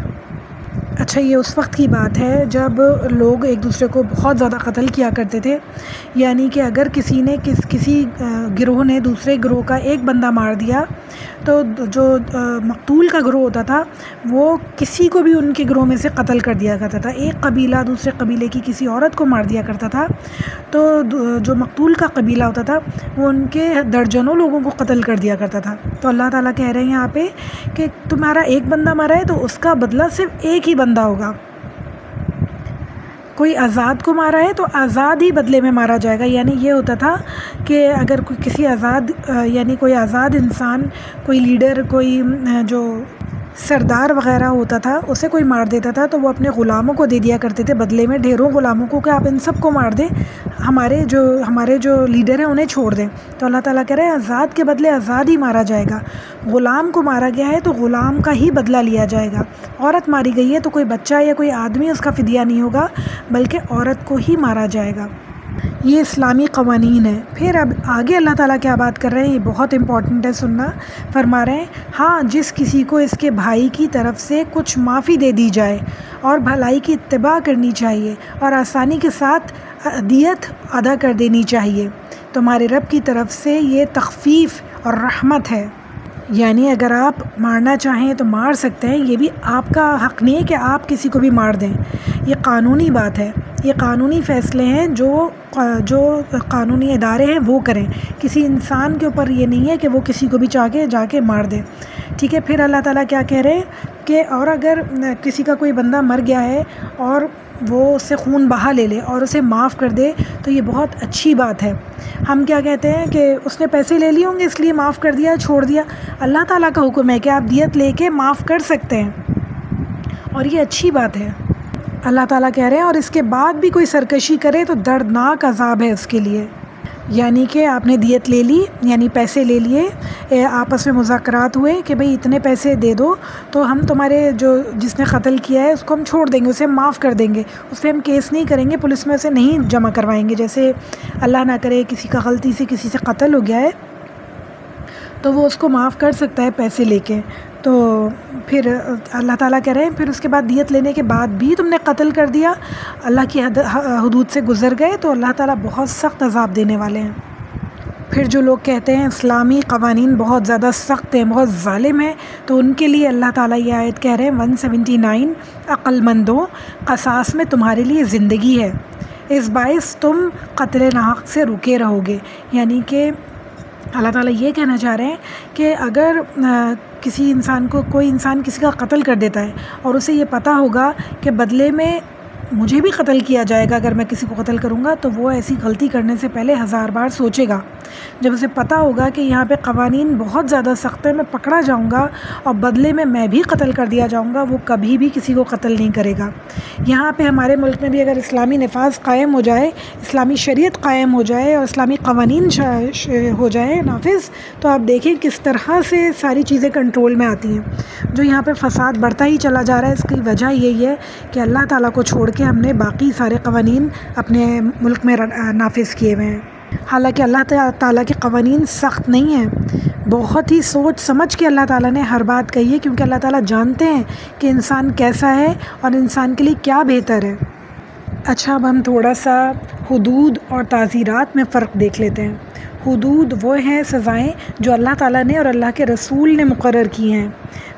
A: اچھا، یہ اس وقت کی بات ہے جب لوگ ایک دوسرے کو بہت زیادہ قتل کیا کرتے تھے، یعنی کہ اگر کسی نے کسی گروہ نے دوسرے گروہ کا ایک بندہ مار دیا، تو جو مقتول کا گروہ ہوتا تھا وہ کسی کو بھی ان کے گروہ میں سے قتل کر دیا کرتا تھا۔ ایک قبیلہ دوسرے قبیلے کی کسی عورت کو مار دیا کرتا تھا، تو جو مقتول کا قبیلہ ہوتا تھا وہ ان کے درجنوں لوگوں کو قتل کر دیا کرتا تھا۔ تو اللہ تعالیٰ کہہ رہے ہیں یہاں پہ کہ تمہارا ایک بندہ مارا ہے تو اس کا بدلہ صرف ایک ہی بندہ ہوگا۔ کوئی آزاد کو مارا ہے تو آزاد ہی بدلے میں مارا جائے گا، یعنی یہ ہوتا تھا کہ اگر کوئی کسی آزاد یعنی کوئی آزاد انسان، کوئی لیڈر، کوئی جو سردار وغیرہ ہوتا تھا، اسے کوئی مار دیتا تھا تو وہ اپنے غلاموں کو دے دیا کرتے تھے بدلے میں، ڈھیروں غلاموں کو، کہ آپ ان سب کو مار دیں، ہمارے جو لیڈر ہیں انہیں چھوڑ دیں۔ تو اللہ تعالیٰ کہہ رہے ہیں آزاد کے بدلے آزاد ہی مارا جائے گا، غلام کو مارا گیا ہے تو غلام کا ہی بدلہ لیا جائے گا، عورت ماری گئی ہے تو کوئی بچہ یا کوئی آدمی اس کا فدیہ نہیں ہوگا، بلکہ عورت کو ہی مارا جائے گا۔ یہ اسلامی قوانین ہیں۔ پھر اب آگے اللہ تعالیٰ کیا بات کر رہے ہیں، یہ بہت امپورٹنٹ ہے سننا۔ فرما رہے ہیں ہاں، جس کسی کو اس کے بھائی کی طرف سے کچھ معافی دے دی جائے اور بھلائی کی اتباع کرنی چاہیے اور آسانی کے ساتھ دیت ادا کر دینی چاہیے، تمہارے رب کی طرف سے یہ تخفیف اور رحمت ہے۔ یعنی اگر آپ مارنا چاہیں تو مار سکتے ہیں، یہ بھی آپ کا حق نہیں ہے کہ آپ کسی کو بھی مار دیں، یہ قانونی بات ہے۔ یہ قانونی فیصلے ہیں جو قانونی ادارے ہیں وہ کریں، کسی انسان کے اوپر یہ نہیں ہے کہ وہ کسی کو بھی جا کے مار دے، ٹھیک ہے۔ پھر اللہ تعالیٰ کیا کہہ رہے ہیں کہ اور اگر کسی کا کوئی بندہ مر گیا ہے اور وہ اس سے خون بہا لے لے اور اسے معاف کر دے تو یہ بہت اچھی بات ہے۔ ہم کیا کہتے ہیں کہ اس نے پیسے لے لیے ہوں گے اس لیے معاف کر دیا، چھوڑ دیا۔ اللہ تعالیٰ کا حکم ہے کہ آپ دیت لے کے معاف کر سکتے ہیں، اور یہ اچھی بات ہے۔ اللہ تعالیٰ کہہ رہے ہیں اور اس کے بعد بھی کوئی سرکشی کرے تو دردناک عذاب ہے اس کے لیے۔ یعنی کہ آپ نے دیت لے لی، یعنی پیسے لے لیے، آپس میں مذاکرات ہوئے کہ بھئی اتنے پیسے دے دو تو ہم تمہارے جس نے قتل کیا ہے اس کو ہم چھوڑ دیں گے، اسے معاف کر دیں گے، اس پہ ہم کیس نہیں کریں گے، پولیس میں اسے نہیں جمع کروائیں گے۔ جیسے اللہ نہ کرے کسی کا غلطی سے کسی سے قتل ہو گیا ہے تو وہ اس کو معاف کر سکتا ہے پیسے لے کے۔ تو پھر اللہ تعالیٰ کہہ رہے ہیں پھر اس کے بعد دیت لینے کے بعد بھی تم نے قتل کر دیا، اللہ کی حدود سے گزر گئے، تو اللہ تعالیٰ بہت سخت عذاب دینے والے ہیں۔ پھر جو لوگ کہتے ہیں اسلامی قوانین بہت زیادہ سخت ہیں، بہت ظالم ہیں، تو ان کے لیے اللہ تعالیٰ یہ آیت کہہ رہے ہیں 179، عقل مندوں، قصاص میں تمہارے لیے زندگی ہے، اس باعث تم قتل ناحق سے رکے رہو گے۔ یعنی کہ اللہ تعالیٰ یہ کہنا چاہ رہے ہیں کہ اگر کسی انسان کو کوئی انسان کسی کا قتل کر دیتا ہے اور اسے یہ پتہ ہوگا کہ بدلے میں مجھے بھی قتل کیا جائے گا اگر میں کسی کو قتل کروں گا، تو وہ ایسی غلطی کرنے سے پہلے 1000 بار سوچے گا۔ جب اسے پتہ ہوگا کہ یہاں پہ قوانین بہت زیادہ سخت ہیں، میں پکڑا جاؤں گا اور بدلے میں بھی قتل کر دیا جاؤں گا، وہ کبھی بھی کسی کو قتل نہیں کرے گا۔ یہاں پہ ہمارے ملک میں بھی اگر اسلامی نفاذ قائم ہو جائے، اسلامی شریعت قائم ہو جائے اور اسلامی قوانین ہو جائے نافذ، تو آپ دیکھیں کس طرح سے ساری چیزیں کنٹرول میں آتی ہیں۔ جو یہاں پہ فساد بڑھتا ہی چلا جا رہا ہے، اس کی وجہ یہی ہے کہ اللہ تعالیٰ کو چھوڑ کے ہم نے باقی سارے قوانین اپنے ملک میں نافذ کیے ہوئے ہیں۔ حالانکہ اللہ تعالیٰ کے قوانین سخت نہیں ہیں، بہت ہی سوچ سمجھ کے اللہ تعالیٰ نے ہر بات کہی ہے، کیونکہ اللہ تعالیٰ جانتے ہیں کہ انسان کیسا ہے اور انسان کے لیے کیا بہتر ہے۔ اچھا، اب ہم تھوڑا سا حدود اور تعزیرات میں فرق دیکھ لیتے ہیں۔ حدود وہ ہیں سزائیں جو اللہ تعالیٰ نے اور اللہ کے رسول نے مقرر کی ہیں۔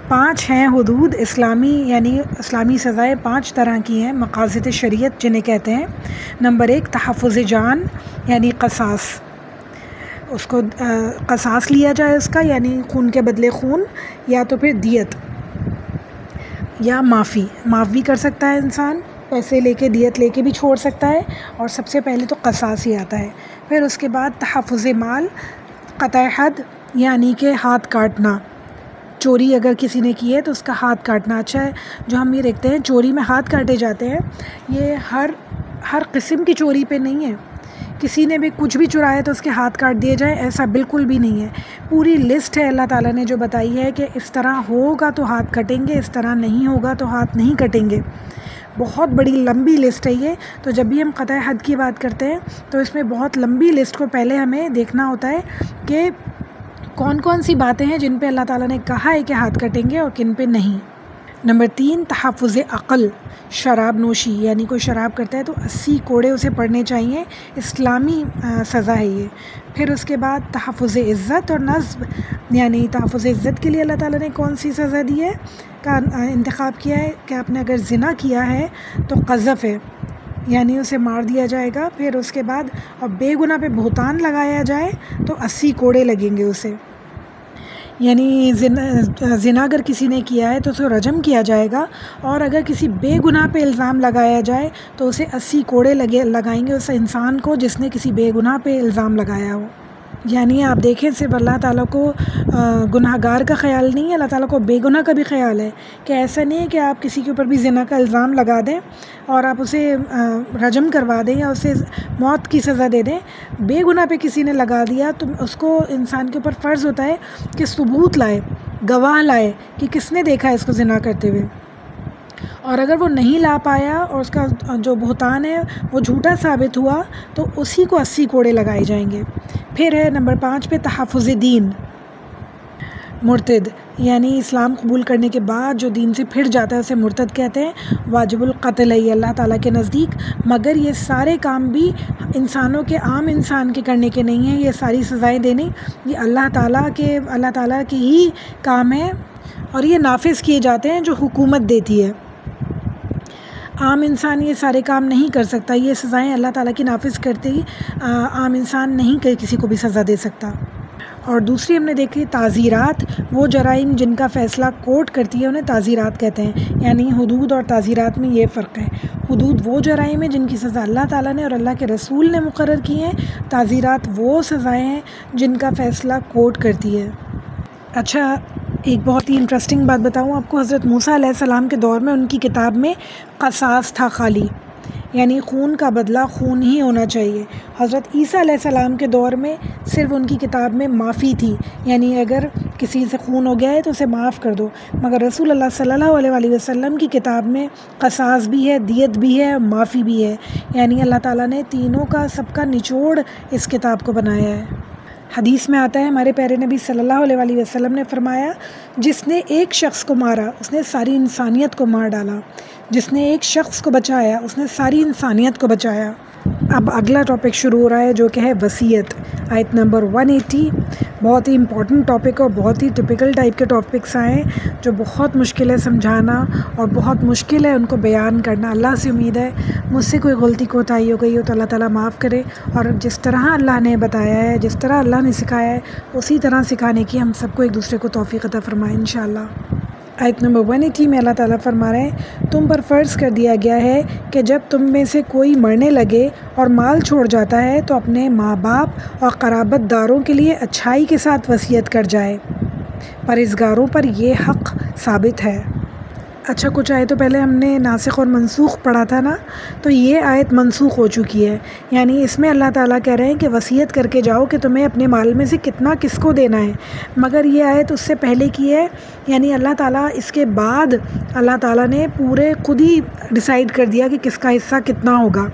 A: 5 ہیں حدود اسلامی، یعنی اسلامی سزائیں 5 طرح کی ہیں، مقاصد شریعت جنہیں کہتے ہیں۔ نمبر 1 تحفظ جان، یعنی قصاص، اس کو قصاص لیا جائے اس کا، یعنی خون کے بدلے خون، یا تو پھر دیت یا معاف بھی کر سکتا ہے انسان، پیسے لے کے دیت لے کے بھی چھوڑ سکتا ہے، اور سب سے پہلے تو قصاص ہی آتا ہے۔ پھر اس کے بعد تحفظ مال، قطع حد، یعنی کہ ہاتھ کاٹنا، چوری اگر کسی نے کی ہے تو اس کا ہاتھ کاٹنا۔ اچھا ہے، جو ہم یہ دیکھتے ہیں چوری میں ہاتھ کاٹے جاتے ہیں، یہ ہر قسم کی چوری پہ نہیں ہے۔ کسی نے بھی کچھ بھی چرایا تو اس کے ہاتھ کاٹ دیے جائیں، ایسا بالکل بھی نہیں ہے۔ پوری لسٹ ہے اللہ تعالیٰ نے جو بتائی ہے کہ اس طرح ہوگا تو ہاتھ کٹیں گے، اس طرح نہیں ہوگا تو ہاتھ نہیں کٹیں گے۔ بہت بڑی لمبی لسٹ ہے یہ، تو جب بھی ہم قطع حد کی بات کرتے ہیں تو اس میں بہت لمبی لسٹ کو پہلے ہمیں دیکھنا ہوتا ہے کہ کون کون سی باتیں ہیں جن پہ اللہ تعالیٰ نے کہا ہے کہ ہاتھ کٹیں گے اور کن پہ نہیں۔ نمبر 3 تحفظ عقل، شراب نوشی، یعنی کوئی شراب کرتا ہے تو 80 کوڑے اسے پڑنے چاہیے، اسلامی سزا ہے یہ۔ پھر اس کے بعد تحفظ عزت اور نصب، یعنی تحفظ عزت کے لیے اللہ تعالیٰ نے کون سی سزا دی ہے کا انتخاب کیا ہے کہ آپ نے اگر زنا کیا ہے تو قذف ہے، یعنی اسے مار دیا جائے گا۔ پھر اس کے بعد اور بے گناہ پہ بہتان لگایا جائے تو 80 کوڑے لگیں گے اسے، یعنی زنا اگر کسی نے کیا ہے تو اسے رجم کیا جائے گا، اور اگر کسی بے گناہ پہ الزام لگایا جائے تو اسے 80 کوڑے لگائیں گے اس انسان کو جس نے کسی بے گناہ پہ الزام لگایا ہو۔ یعنی آپ دیکھیں صرف اللہ تعالیٰ کو گناہ گار کا خیال نہیں ہے، اللہ تعالیٰ کو بے گناہ کا بھی خیال ہے، کہ ایسا نہیں ہے کہ آپ کسی کے اوپر بھی زنا کا الزام لگا دیں اور آپ اسے رجم کروا دیں یا اسے موت کی سزا دے دیں۔ بے گناہ پہ کسی نے لگا دیا تو اس کو انسان کے اوپر فرض ہوتا ہے کہ ثبوت لائے، گواہ لائے کہ کس نے دیکھا اس کو زنا کرتے ہوئے، اور اگر وہ نہیں لا پایا اور اس کا جو بہتان ہے وہ جھوٹا ثابت ہوا تو اسی کو 80 کوڑے لگائے جائیں گے۔ پھر ہے نمبر 5 پہ تحفظ دین، مرتد، یعنی اسلام قبول کرنے کے بعد جو دین سے پھر جاتا ہے اسے مرتد کہتے ہیں۔ واجب القتل ہے یہ اللہ تعالیٰ کے نزدیک، مگر یہ سارے کام بھی انسانوں کے، عام انسان کے کرنے کے نہیں ہیں، یہ ساری سزائیں دینی یہ اللہ تعالیٰ کے ہی کام ہے، اور یہ نافذ کیے جاتے ہیں جو حکومت دیتی ہے۔ عام انسان یہ سارے کام نہیں کر سکتا، یہ سزائیں اللہ تعالیٰ کی نافذ کرتے ہی عام انسان نہیں کسی کو بھی سزا دے سکتا۔ اور دوسری ہم نے دیکھی تعزیرات، وہ جرائم جن کا فیصلہ کورٹ کرتی ہے انہیں تعزیرات کہتے ہیں، یعنی حدود اور تعزیرات میں یہ فرق ہے۔ حدود وہ جرائم ہیں جن کی سزا اللہ تعالیٰ نے اور اللہ کے رسول نے مقرر کی ہیں، تعزیرات وہ سزائیں ہیں جن کا فیصلہ کورٹ کرتی ہے۔ اچھا، ایک بہت ہی انٹرسٹنگ بات بتاؤں آپ کو، حضرت موسیٰ علیہ السلام کے دور میں ان کی کتاب میں قصاص تھا خالی، یعنی خون کا بدلہ خون ہی ہونا چاہیے۔ حضرت عیسیٰ علیہ السلام کے دور میں صرف ان کی کتاب میں معافی تھی، یعنی اگر کسی سے خون ہو گیا ہے تو اسے معاف کر دو، مگر رسول اللہ صلی اللہ علیہ وسلم کی کتاب میں قصاص بھی ہے، دیت بھی ہے، معافی بھی ہے، یعنی اللہ تعالیٰ نے تینوں کا سب کا نچوڑ اس کتاب کو بنایا ہے۔ حدیث میں آتا ہے ہمارے پیارے نبی صلی اللہ علیہ وسلم نے فرمایا، جس نے ایک شخص کو مارا اس نے ساری انسانیت کو مار ڈالا، جس نے ایک شخص کو بچایا اس نے ساری انسانیت کو بچایا۔ اب اگلا ٹاپک شروع ہو رہا ہے جو کہ ہے وصیت، آیت نمبر 180۔ بہت ہی امپورٹنٹ ٹاپک اور بہت ہی ٹپیکل ٹائپ کے ٹاپکس آئے جو بہت مشکل ہے سمجھانا اور بہت مشکل ہے ان کو بیان کرنا۔ اللہ سے امید ہے مجھ سے کوئی غلطی کوتاہی ہو گئی ہو تو اللہ تعالیٰ معاف کرے، اور جس طرح اللہ نے بتایا ہے، جس طرح اللہ نے سکھایا ہے اسی طرح سکھانے کی ہم سب کو ایک دوسرے کو توفیق عطا فرمائے انشاءاللہ۔ آیت نمبر 180 میں اللہ تعالیٰ فرما رہے ہیں، تم پر فرض کر دیا گیا ہے کہ جب تم میں سے کوئی مرنے لگے اور مال چھوڑ جاتا ہے تو اپنے ماں باپ اور قرابت داروں کے لیے اچھائی کے ساتھ وصیت کر جائے، پرہیزگاروں پر یہ حق ثابت ہے۔ اچھا، کچھ آیتوں پہلے ہم نے ناسخ اور منسوخ پڑھا تھا نا، تو یہ آیت منسوخ ہو چکی ہے، یعنی اس میں اللہ تعالیٰ کہہ رہے ہیں کہ وصیت کر کے جاؤ کہ تمہیں اپنے مال میں سے کتنا کس کو دینا ہے، مگر یہ آیت اس سے پہلے کی ہے، یعنی اللہ تعالیٰ اس کے بعد اللہ تعالیٰ نے پورے خود ہی ڈیسائیڈ کر دیا کہ کس کا حصہ کتنا ہوگا۔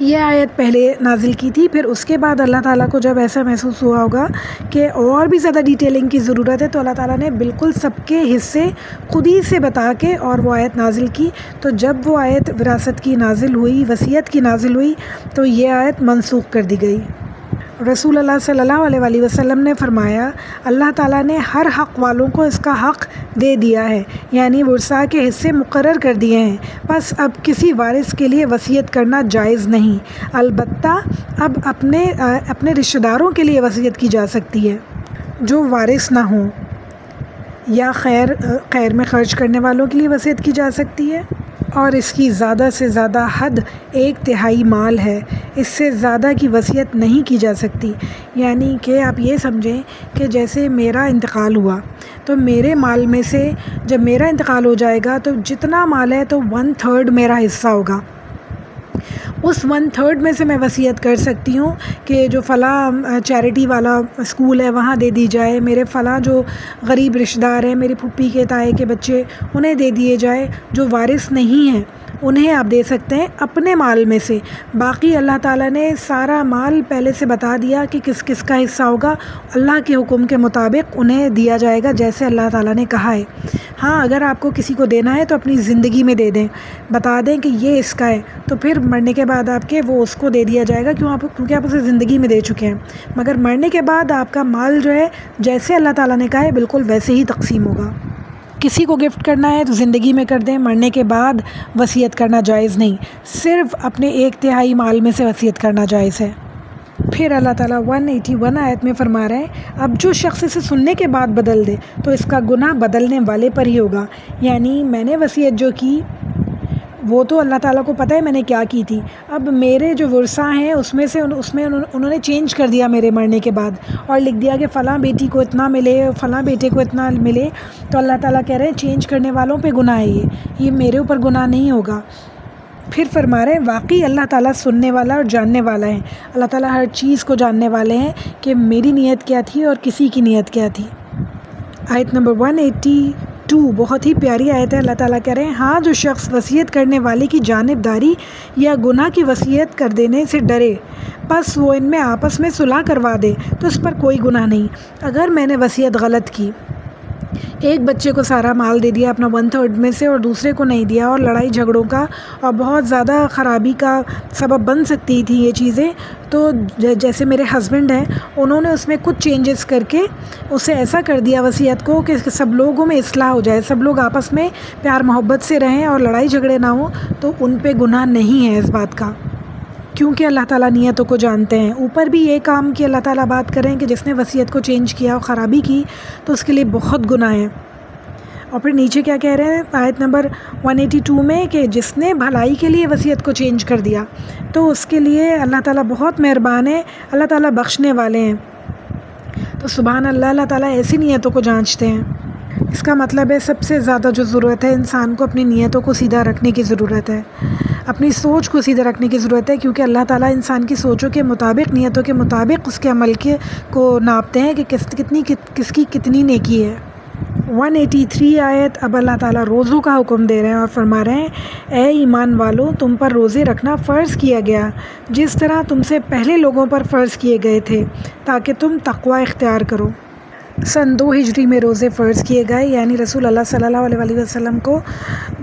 A: یہ آیت پہلے نازل کی تھی، پھر اس کے بعد اللہ تعالیٰ کو جب ایسا محسوس ہوا ہوگا کہ اور بھی زیادہ ڈیٹیلنگ کی ضرورت ہے تو اللہ تعالیٰ نے بالکل سب کے حصے خود ہی سے بتا کے اور وہ آیت نازل کی۔ تو جب وہ آیت وراثت کی نازل ہوئی، وصیت کی نازل ہوئی، تو یہ آیت منسوخ کر دی گئی۔ رسول اللہ صلی اللہ علیہ وسلم نے فرمایا، اللہ تعالیٰ نے ہر حق والوں کو اس کا حق دے دیا ہے، یعنی ورثاء کے حصے مقرر کر دیے ہیں، بس اب کسی وارث کے لیے وصیت کرنا جائز نہیں، البتہ اب اپنے رشتہ داروں کے لیے وصیت کی جا سکتی ہے جو وارث نہ ہوں، یا خیر میں خرچ کرنے والوں کے لیے وصیت کی جا سکتی ہے، اور اس کی زیادہ سے زیادہ حد 1/3 مال ہے، اس سے زیادہ کی وصیت نہیں کی جا سکتی۔ یعنی کہ آپ یہ سمجھیں کہ جیسے میرا انتقال ہوا تو میرے مال میں سے جب میرا انتقال ہو جائے گا تو جتنا مال ہے تو 1/3 میرا حصہ ہوگا، اس 1/3 میں سے میں وصیت کر سکتی ہوں کہ جو فلاں چیریٹی والا اسکول ہے وہاں دے دی جائے، میرے فلاں جو غریب رشتہ دار ہیں، میری پھپھی کے تائے کے بچے، انہیں دے دیے جائے، جو وارث نہیں ہیں انہیں آپ دے سکتے ہیں اپنے مال میں سے۔ باقی اللہ تعالیٰ نے سارا مال پہلے سے بتا دیا کہ کس کس کا حصہ ہوگا، اللہ کے حکم کے مطابق انہیں دیا جائے گا جیسے اللہ تعالیٰ نے کہا ہے۔ ہاں، اگر آپ کو کسی کو دینا ہے تو اپنی زندگی میں دے دیں، بتا دیں کہ یہ اس کا ہے، تو پھر مرنے کے بعد آپ کے وہ اس کو دے دیا جائے گا، کیونکہ آپ اسے زندگی میں دے چکے ہیں، مگر مرنے کے بعد آپ کا مال جو ہے جیسے اللہ تعالیٰ نے کہا ہے بالکل ویسے ہی تقسیم ہوگا۔ کسی کو گفٹ کرنا ہے تو زندگی میں کر دیں، مرنے کے بعد وصیت کرنا جائز نہیں، صرف اپنے 1/3 مال میں سے وصیت کرنا جائز ہے۔ پھر اللہ تعالیٰ 181 آیت میں فرما رہے ہیں، اب جو شخص اسے سننے کے بعد بدل دے تو اس کا گناہ بدلنے والے پر ہی ہوگا، یعنی میں نے وصیت جو کی وہ تو اللہ تعالیٰ کو پتہ ہے میں نے کیا کی تھی، اب میرے جو ورثاء ہیں اس میں انہوں نے چینج کر دیا میرے مرنے کے بعد اور لکھ دیا کہ فلاں بیٹی کو اتنا ملے، فلاں بیٹے کو اتنا ملے، تو اللہ تعالیٰ کہہ رہے ہیں چینج کرنے والوں پہ گناہ ہے، یہ میرے اوپر گناہ نہیں ہوگا۔ پھر فرما رہے ہیں واقعی اللہ تعالیٰ سننے والا اور جاننے والا ہے، اللہ تعالیٰ ہر چیز کو جاننے والے ہیں کہ میری نیت کیا تھی اور کسی کی نیت کیا تھی۔ آیت نمبر 182 بہت ہی پیاری آیت ہے، اللہ تعالیٰ کہہ رہے ہیں، ہاں جو شخص وصیت کرنے والے کی جانبداری یا گناہ کی وصیت کر دینے سے ڈرے پس وہ ان میں آپس میں صلح کروا دے تو اس پر کوئی گناہ نہیں۔ اگر میں نے وصیت غلط کی ایک بچے کو سارا مال دے دیا اپنا 1/3 میں سے اور دوسرے کو نہیں دیا، اور لڑائی جھگڑوں کا اور بہت زیادہ خرابی کا سبب بن سکتی تھی یہ چیزیں. تو جیسے میرے ہسبینڈ ہیں، انہوں نے اس میں کچھ چینجز کر کے اسے ایسا کر دیا وصیت کو کہ سب لوگوں میں اصلاح ہو جائے، سب لوگ آپس میں پیار محبت سے رہیں اور لڑائی جھگڑے نہ ہوں. تو ان پہ گناہ نہیں ہے اس بات کا، کیونکہ اللہ تعالیٰ نیتوں کو جانتے ہیں. اوپر بھی یہ کام کہ اللہ تعالیٰ بات کریں کہ جس نے وصیت کو چینج کیا اور خرابی کی تو اس کے لیے بہت گناہ ہیں. اور پھر نیچے کیا کہہ رہے ہیں آیت نمبر 182 میں کہ جس نے بھلائی کے لیے وصیت کو چینج کر دیا تو اس کے لیے اللہ تعالیٰ بہت مہربان ہے، اللہ تعالیٰ بخشنے والے ہیں. تو سبحان اللہ، اللہ تعالیٰ ایسی نیتوں کو جانچتے ہیں. اس کا مطلب ہے سب سے زیادہ جو ضرورت ہے انسان کو اپنی نیتوں کو سیدھا رکھنے کی ضرورت ہے، اپنی سوچ کو سیدھا رکھنے کی ضرورت ہے، کیونکہ اللہ تعالیٰ انسان کی سوچوں کے مطابق، نیتوں کے مطابق اس کے عمل کو ناپتے ہیں کہ کس کی کتنی نیکی ہے. 183 آیت. اب اللہ تعالیٰ روزوں کا حکم دے رہے ہیں اور فرما رہے ہیں اے ایمان والو، تم پر روزے رکھنا فرض کیا گیا جس طرح تم سے پہلے لوگوں پر فرض کیے گئے تھے تاکہ تم تقوی اختیار کرو. سن 2 ہجری میں روزے فرض کیے گئے، یعنی رسول اللہ صلی اللہ علیہ وسلم کو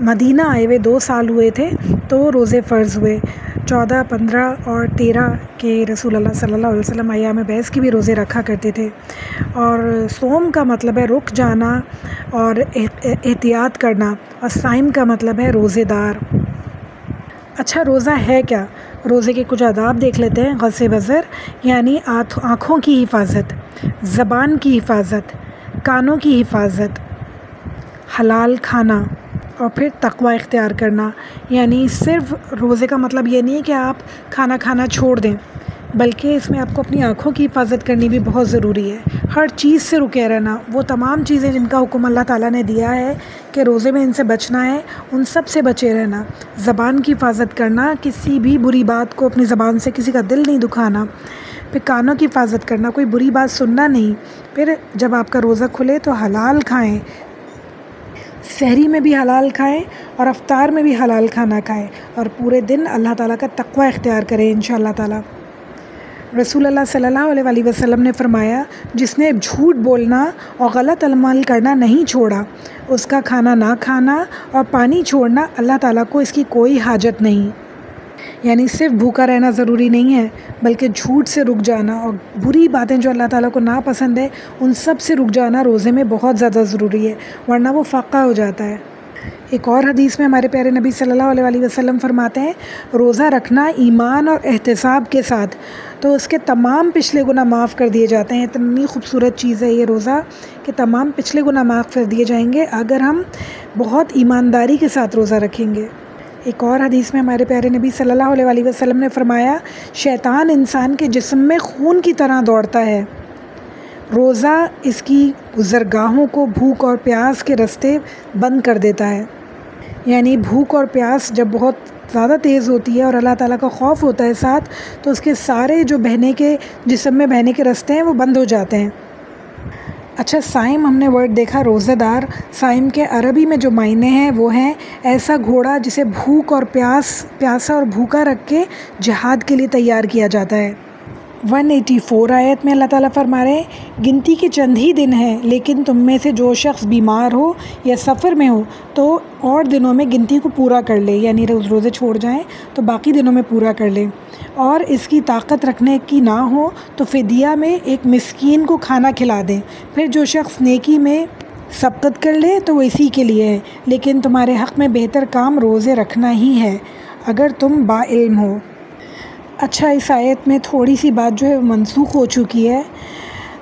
A: مدینہ آئے ہوئے 2 سال ہوئے تھے تو روزے فرض ہوئے. 14، 15 اور 13 کے رسول اللہ صلی اللہ علیہ وسلم ایام بیس کی بھی روزے رکھا کرتے تھے. اور صوم کا مطلب ہے رک جانا اور احتیاط کرنا، اور صائم کا مطلب ہے روزے دار. اچھا، روزہ ہے کیا؟ روزے کے کچھ آداب دیکھ لیتے ہیں. غض بصر یعنی آنکھوں کی حفاظت، زبان کی حفاظت، کانوں کی حفاظت، حلال کھانا، اور پھر تقوی اختیار کرنا. یعنی صرف روزے کا مطلب یہ نہیں ہے کہ آپ کھانا کھانا چھوڑ دیں، بلکہ اس میں آپ کو اپنی آنکھوں کی حفاظت کرنی بھی بہت ضروری ہے. ہر چیز سے رکے رہنا، وہ تمام چیزیں جن کا حکم اللہ تعالیٰ نے دیا ہے کہ روزے میں ان سے بچنا ہے، ان سب سے بچے رہنا. زبان کی حفاظت کرنا، کسی بھی بری بات کو اپنی زبان سے کسی کا دل نہیں دکھانا. پھر کانوں کی حفاظت کرنا، کوئی بری بات سننا نہیں. پھر جب آپ کا روزہ کھلے تو حلال کھائیں، سحری میں بھی حلال کھائیں اور افطار میں بھی حلال کھانا کھائیں، اور پورے دن اللہ تعالیٰ کا تقوی اختیار کریں انشاءاللہ تعالیٰ. رسول اللہ صلی اللہ علیہ وسلم نے فرمایا جس نے جھوٹ بولنا اور غلط عمل کرنا نہیں چھوڑا، اس کا کھانا نہ کھانا اور پانی چھوڑنا اللہ تعالیٰ کو اس کی کوئی حاجت نہیں. یعنی صرف بھوکا رہنا ضروری نہیں ہے، بلکہ جھوٹ سے رک جانا اور بری باتیں جو اللہ تعالیٰ کو ناپسند ہے ان سب سے رک جانا روزے میں بہت زیادہ ضروری ہے، ورنہ وہ فاقہ ہو جاتا ہے. ایک اور حدیث میں ہمارے پیارے نبی صلی اللہ علیہ وسلم فرماتے ہیں روزہ رکھنا ایمان اور احتساب کے ساتھ تو اس کے تمام پچھلے گناہ معاف کر دیے جاتے ہیں. اتنی خوبصورت چیز ہے یہ روزہ کہ تمام پچھلے گناہ معاف کر دیے جائیں گے اگر ہم بہت ایمانداری کے ساتھ روزہ رکھیں گے. ایک اور حدیث میں ہمارے پیارے نبی صلی اللہ علیہ وسلم نے فرمایا شیطان انسان کے جسم میں خون کی طرح دوڑتا ہے، روزہ اس کی گزرگاہوں کو بھوک اور پیاس کے رستے بند کر دیتا ہے. یعنی بھوک اور پیاس جب بہت زیادہ تیز ہوتی ہے اور اللہ تعالیٰ کا خوف ہوتا ہے ساتھ، تو اس کے سارے جو بہنے کے جسم میں بہنے کے رستے ہیں وہ بند ہو جاتے ہیں. اچھا، صائم ہم نے ورڈ دیکھا روزہ دار. صائم کے عربی میں جو معنی ہیں وہ ہیں ایسا گھوڑا جسے بھوک اور پیاسا اور بھوکا رکھ کے جہاد کے لیے تیار کیا جاتا ہے. 184 آیت میں اللہ تعالیٰ فرما رہے ہیں گنتی کے چند ہی دن ہیں، لیکن تم میں سے جو شخص بیمار ہو یا سفر میں ہو تو اور دنوں میں گنتی کو پورا کر لے. یعنی روزے چھوڑ جائیں تو باقی دنوں میں پورا کر لیں. اور اس کی طاقت رکھنے کی نہ ہو تو فدیہ میں ایک مسکین کو کھانا کھلا دیں. پھر جو شخص نیکی میں سبقت کر لے تو وہ اسی کے لیے ہے، لیکن تمہارے حق میں بہتر کام روزے رکھنا ہی ہے اگر تم با علم ہو. اچھا، اس آیت میں تھوڑی سی بات جو ہے منسوخ ہو چکی ہے.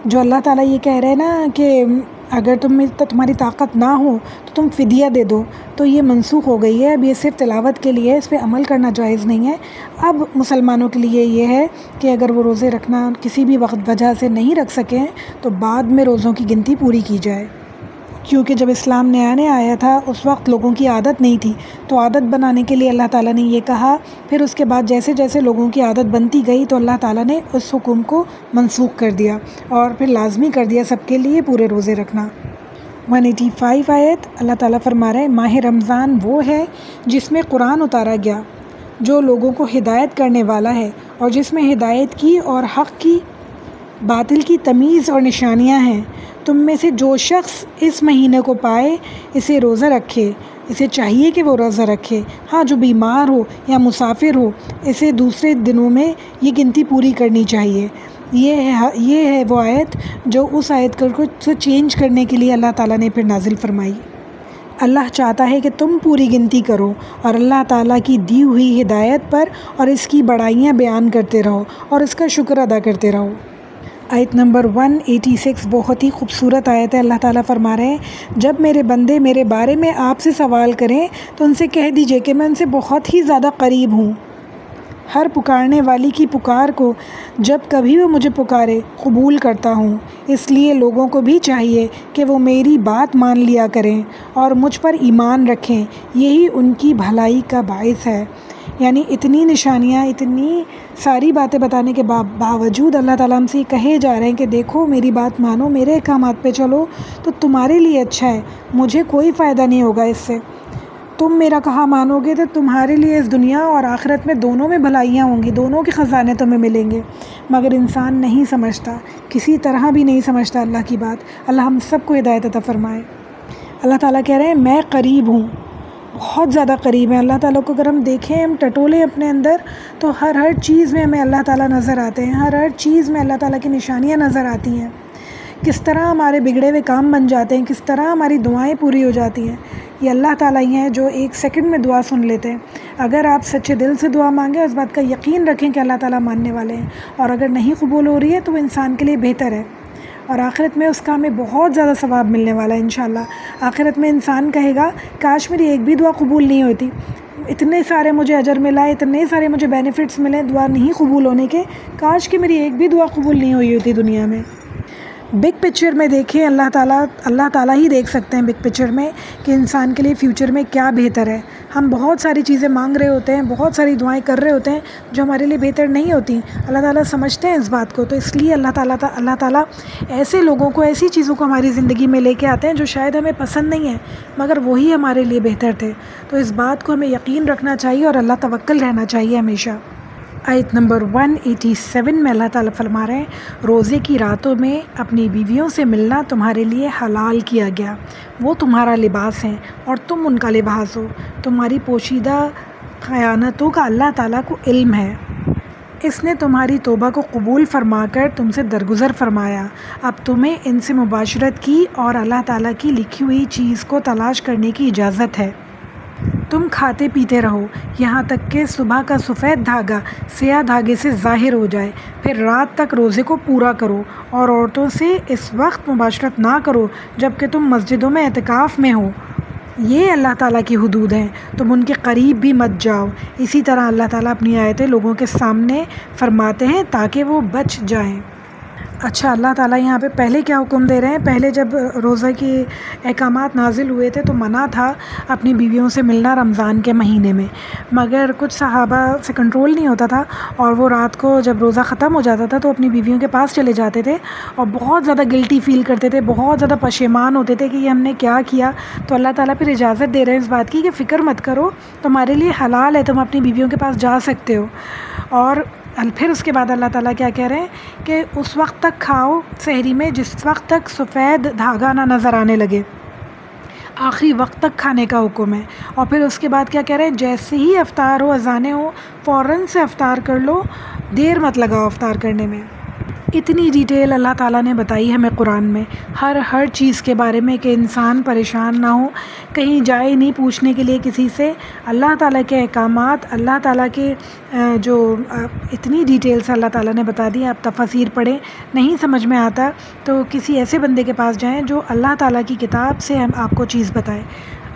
A: جو اللہ تعالیٰ یہ کہہ رہے ہیں نا کہ اگر تمہاری طاقت نہ ہو تو تم فدیہ دے دو، تو یہ منسوخ ہو گئی ہے. اب یہ صرف تلاوت کے لیے ہے، اس پہ عمل کرنا جائز نہیں ہے. اب مسلمانوں کے لیے یہ ہے کہ اگر وہ روزے رکھنا کسی بھی وجہ سے نہیں رکھ سکیں تو بعد میں روزوں کی گنتی پوری کی جائے. کیونکہ جب اسلام نیا آیا تھا اس وقت لوگوں کی عادت نہیں تھی، تو عادت بنانے کے لیے اللہ تعالیٰ نے یہ کہا. پھر اس کے بعد جیسے جیسے لوگوں کی عادت بنتی گئی تو اللہ تعالیٰ نے اس حکم کو منسوخ کر دیا اور پھر لازمی کر دیا سب کے لیے پورے روزے رکھنا. 185 آیت اللہ تعالیٰ فرما رہے ہیں ماہ رمضان وہ ہے جس میں قرآن اتارا گیا، جو لوگوں کو ہدایت کرنے والا ہے اور جس میں ہدایت کی اور حق کی باطل کی تمیز اور نشانیاں ہیں. تم میں سے جو شخص اس مہینے کو پائے اسے روزہ رکھے، اسے چاہیے کہ وہ روزہ رکھے۔ ہاں، جو بیمار ہو یا مسافر ہو اسے دوسرے دنوں میں یہ گنتی پوری کرنی چاہیے۔ یہ ہے وہ آیت جو اس آیت کو چینج کرنے کے لیے اللہ تعالیٰ نے پھر نازل فرمائی۔ اللہ چاہتا ہے کہ تم پوری گنتی کرو اور اللہ تعالیٰ کی دی ہوئی ہدایت پر اور اس کی بڑائیاں بیان کرتے رہو اور اس کا شکر ادا کرتے رہو۔ آیت نمبر 186 بہت ہی خوبصورت آیت ہے۔ اللہ تعالیٰ فرما رہے ہیں، جب میرے بندے میرے بارے میں آپ سے سوال کریں تو ان سے کہہ دیجئے کہ میں ان سے بہت ہی زیادہ قریب ہوں۔ ہر پکارنے والی کی پکار کو جب کبھی وہ مجھے پکارے قبول کرتا ہوں، اس لیے لوگوں کو بھی چاہیے کہ وہ میری بات مان لیا کریں اور مجھ پر ایمان رکھیں، یہی ان کی بھلائی کا باعث ہے۔ یعنی اتنی نشانیاں، اتنی ساری باتیں بتانے کے باوجود اللہ تعالیٰ ہم سے یہ کہے جا رہے ہیں کہ دیکھو میری بات مانو، میرے احکامات پہ چلو تو تمہارے لیے اچھا ہے، مجھے کوئی فائدہ نہیں ہوگا اس سے۔ تم میرا کہا مانو گے تو تمہارے لیے اس دنیا اور آخرت میں دونوں میں بھلائیاں ہوں گی، دونوں کے خزانے تمہیں ملیں گے۔ مگر انسان نہیں سمجھتا، کسی طرح بھی نہیں سمجھتا اللہ کی بات۔ اللہ ہم سب کو ہدایت عطا فرمائے۔ اللہ تعالیٰ کہہ رہے ہیں میں قریب ہوں، بہت زیادہ قریب ہیں۔ اللہ تعالیٰ کو اگر ہم دیکھیں، ہم ٹٹولیں اپنے اندر تو ہر چیز میں ہمیں اللہ تعالیٰ نظر آتے ہیں، ہر چیز میں اللہ تعالیٰ کی نشانیاں نظر آتی ہیں۔ کس طرح ہمارے بگڑے ہوئے کام بن جاتے ہیں، کس طرح ہماری دعائیں پوری ہو جاتی ہیں۔ یہ اللہ تعالیٰ ہی ہیں جو ایک سیکنڈ میں دعا سن لیتے ہیں۔ اگر آپ سچے دل سے دعا مانگیں، اس بات کا یقین رکھیں کہ اللہ تعالیٰ ماننے والے ہیں، اور اگر نہیں قبول ہو رہی ہے تو وہ انسان کے لیے بہتر ہے، اور آخرت میں اس کا ہمیں بہت زیادہ ثواب ملنے والا ہے انشاءاللہ۔ آخرت میں انسان کہے گا کاش میری ایک بھی دعا قبول نہیں ہوتی، اتنے سارے مجھے اجر ملا ہے، اتنے سارے مجھے بینیفٹس ملے دعا نہیں قبول ہونے کے، کاش کہ میری ایک بھی دعا قبول نہیں ہوئی ہوتی دنیا میں۔ بگ پکچر میں دیکھیں، اللہ تعالیٰ ہی دیکھ سکتے ہیں بگ پکچر میں کہ انسان کے لیے فیوچر میں کیا بہتر ہے۔ ہم بہت ساری چیزیں مانگ رہے ہوتے ہیں، بہت ساری دعائیں کر رہے ہوتے ہیں جو ہمارے لیے بہتر نہیں ہوتی۔ اللہ تعالیٰ سمجھتے ہیں اس بات کو، تو اس لیے اللہ تعالیٰ ایسے لوگوں کو، ایسی چیزوں کو ہماری زندگی میں لے کے آتے ہیں جو شاید ہمیں پسند نہیں ہیں مگر وہی ہمارے لیے بہتر تھے۔ تو اس بات کو ہمیں یقین رکھنا چاہیے اور اللہ توکل رہنا چاہیے ہمیشہ۔ آیت نمبر 187 میں اللہ تعالیٰ فرما رہے ہیں، روزے کی راتوں میں اپنی بیویوں سے ملنا تمہارے لیے حلال کیا گیا، وہ تمہارا لباس ہیں اور تم ان کا لباس ہو، تمہاری پوشیدہ خیانتوں کا اللہ تعالیٰ کو علم ہے۔ اس نے تمہاری توبہ کو قبول فرما کر تم سے درگزر فرمایا، اب تمہیں ان سے مباشرت کی اور اللہ تعالیٰ کی لکھی ہوئی چیز کو تلاش کرنے کی اجازت ہے۔ تم کھاتے پیتے رہو یہاں تک کہ صبح کا سفید دھاگا سیاہ دھاگے سے ظاہر ہو جائے، پھر رات تک روزے کو پورا کرو اور عورتوں سے اس وقت مباشرت نہ کرو جب کہ تم مسجدوں میں اعتکاف میں ہو، یہ اللہ تعالیٰ کی حدود ہیں، تم ان کے قریب بھی مت جاؤ۔ اسی طرح اللہ تعالیٰ اپنی آیتیں لوگوں کے سامنے فرماتے ہیں تاکہ وہ بچ جائیں۔ اچھا، اللہ تعالیٰ یہاں پہ پہلے کیا حکم دے رہے ہیں؟ پہلے جب روزہ کے احکامات نازل ہوئے تھے تو منع تھا اپنی بیویوں سے ملنا رمضان کے مہینے میں، مگر کچھ صحابہ سے کنٹرول نہیں ہوتا تھا اور وہ رات کو جب روزہ ختم ہو جاتا تھا تو اپنی بیویوں کے پاس چلے جاتے تھے اور بہت زیادہ گلٹی فیل کرتے تھے، بہت زیادہ پشیمان ہوتے تھے کہ یہ ہم نے کیا کیا۔ تو اللہ تعالیٰ پھر اجازت دے رہے ہیں اس بات کی کہ فکر مت کرو، تمہارے لیے حلال ہے، تم اپنی بیویوں کے پاس جا سکتے ہو۔ اور پھر اس کے بعد اللہ تعالیٰ کیا کہہ رہے ہیں کہ اس وقت تک کھاؤ سحری میں جس وقت تک سفید دھاگا نہ نظر آنے لگے، آخری وقت تک کھانے کا حکم ہے۔ اور پھر اس کے بعد کیا کہہ رہے ہیں، جیسے ہی افطار ہو، اذانیں ہو، فوراً سے افطار کر لو، دیر مت لگاؤ افطار کرنے میں۔ اتنی ڈیٹیل اللہ تعالیٰ نے بتائی ہمیں قرآن میں ہر چیز کے بارے میں کہ انسان پریشان نہ ہو، کہیں جائے نہیں پوچھنے کے لیے کسی سے۔ اللہ تعالیٰ کے احکامات، اللہ تعالیٰ کے جو اتنی ڈیٹیل سے اللہ تعالیٰ نے بتا دی، آپ تفاسیر پڑھیں، نہیں سمجھ میں آتا تو کسی ایسے بندے کے پاس جائیں جو اللہ تعالیٰ کی کتاب سے ہم آپ کو چیز بتائے۔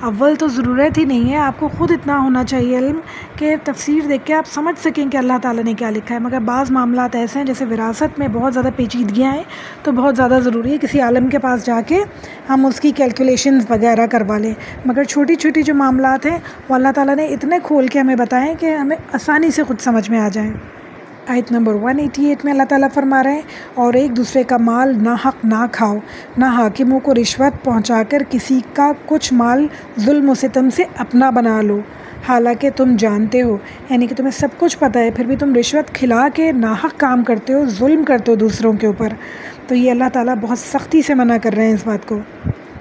A: اول تو ضرورت ہی نہیں ہے، آپ کو خود اتنا ہونا چاہیے علم کہ تفسیر دیکھ کے آپ سمجھ سکیں کہ اللہ تعالیٰ نے کیا لکھا ہے، مگر بعض معاملات ایسے ہیں جیسے وراثت میں بہت زیادہ پیچیدگیاں ہیں تو بہت زیادہ ضروری ہے کسی عالم کے پاس جا کے ہم اس کی کیلکولیشنز وغیرہ کروا لیں، مگر چھوٹی چھوٹی جو معاملات ہیں وہ اللہ تعالیٰ نے اتنے کھول کے ہمیں بتائیں کہ ہمیں آسانی سے خود سمجھ میں آ جائیں۔ آیت نمبر 188 میں اللہ تعالیٰ فرما رہے ہیں، اور ایک دوسرے کا مال ناحق نہ کھاؤ، نہ حاکموں کو رشوت پہنچا کر کسی کا کچھ مال ظلم و ستم سے اپنا بنا لو، حالانکہ تم جانتے ہو، یعنی کہ تمہیں سب کچھ پتہ ہے پھر بھی تم رشوت کھلا کے ناحق کام کرتے ہو، ظلم کرتے ہو دوسروں کے اوپر۔ تو یہ اللہ تعالیٰ بہت سختی سے منع کر رہے ہیں اس بات کو۔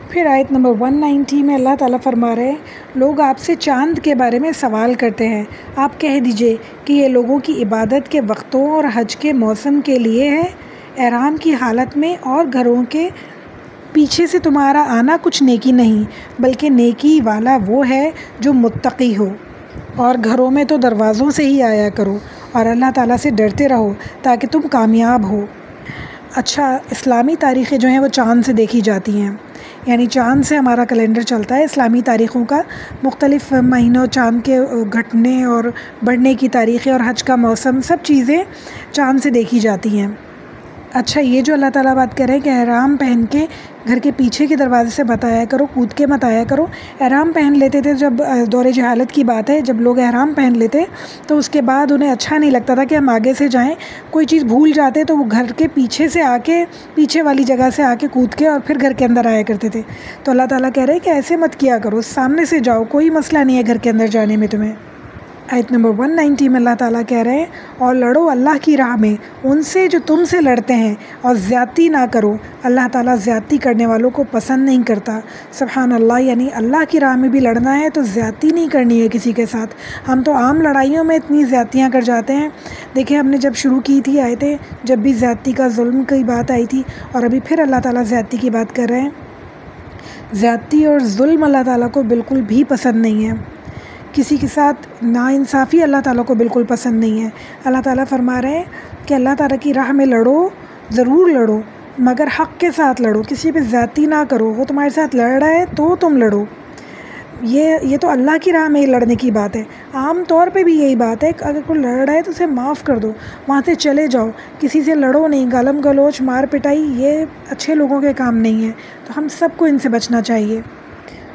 A: پھر آیت نمبر 190 میں اللہ تعالیٰ فرما رہے ہیں لوگ آپ سے چاند کے بارے میں سوال کرتے ہیں، آپ کہہ دیجئے کہ یہ لوگوں کی عبادت کے وقتوں اور حج کے موسم کے لیے ہے، احرام کی حالت میں اور گھروں کے پیچھے سے تمہارا آنا کچھ نیکی نہیں، بلکہ نیکی والا وہ ہے جو متقی ہو، اور گھروں میں تو دروازوں سے ہی آیا کرو اور اللہ تعالیٰ سے ڈرتے رہو تاکہ تم کامیاب ہو۔ اچھا، اسلامی تاریخیں جو ہیں وہ چاند سے دیکھی جاتی ہیں، یعنی چاند سے ہمارا کیلنڈر چلتا ہے۔ اسلامی تاریخوں کا مختلف مہینوں، چاند کے گھٹنے اور بڑھنے کی تاریخیں اور حج کا موسم، سب چیزیں چاند سے دیکھی جاتی ہیں۔ اچھا، یہ جو اللہ تعالیٰ بات کر رہے ہیں کہ احرام پہن کے گھر کے پیچھے کے دروازے سے مت آیا کرو، کود کے مت آیا کرو۔ احرام پہن لیتے تھے، جب دور جہالت کی بات ہے، جب لوگ احرام پہن لیتے تو اس کے بعد انہیں اچھا نہیں لگتا تھا کہ ہم آگے سے جائیں، کوئی چیز بھول جاتے تو وہ گھر کے پیچھے سے آ کے، پیچھے والی جگہ سے آ کے کود کے اور پھر گھر کے اندر آیا کرتے تھے۔ تو اللہ تعالیٰ کہہ رہے ہیں کہ ایسے مت کیا کرو، سامنے سے جاؤ، کوئی مسئلہ نہیں ہے گھر کے اندر جانے میں تمہیں۔ آیت نمبر 190 میں اللہ تعالیٰ کہہ رہے ہیں اور لڑو اللہ کی راہ میں ان سے جو تم سے لڑتے ہیں، اور زیادتی نہ کرو، اللہ تعالیٰ زیادتی کرنے والوں کو پسند نہیں کرتا۔ سبحان اللہ، یعنی اللہ کی راہ میں بھی لڑنا ہے تو زیادتی نہیں کرنی ہے کسی کے ساتھ۔ ہم تو عام لڑائیوں میں اتنی زیادتیاں کر جاتے ہیں۔ دیکھیں، ہم نے جب شروع کی تھی آیتیں، جب بھی زیادتی کا، ظلم کی بات آئی تھی، اور ابھی پھر اللہ تعالیٰ زیادتی کی بات کر رہے ہیں۔ زیادتی اور ظلم اللہ تعالیٰ کو بالکل بھی پسند نہیں ہے، کسی کے ساتھ ناانصافی اللہ تعالیٰ کو بالکل پسند نہیں ہے۔ اللہ تعالیٰ فرما رہے ہیں کہ اللہ تعالیٰ کی راہ میں لڑو، ضرور لڑو، مگر حق کے ساتھ لڑو، کسی پہ زیادتی نہ کرو۔ وہ تمہارے ساتھ لڑ رہا ہے تو تم لڑو۔ یہ تو اللہ کی راہ میں لڑنے کی بات ہے۔ عام طور پہ بھی یہی بات ہے کہ اگر کوئی لڑ رہا ہے تو اسے معاف کر دو، وہاں سے چلے جاؤ، کسی سے لڑو نہیں۔ گالم گلوچ، مار پٹائی، یہ اچھے لوگوں کے کام نہیں ہے، تو ہم سب کو ان سے بچنا چاہیے۔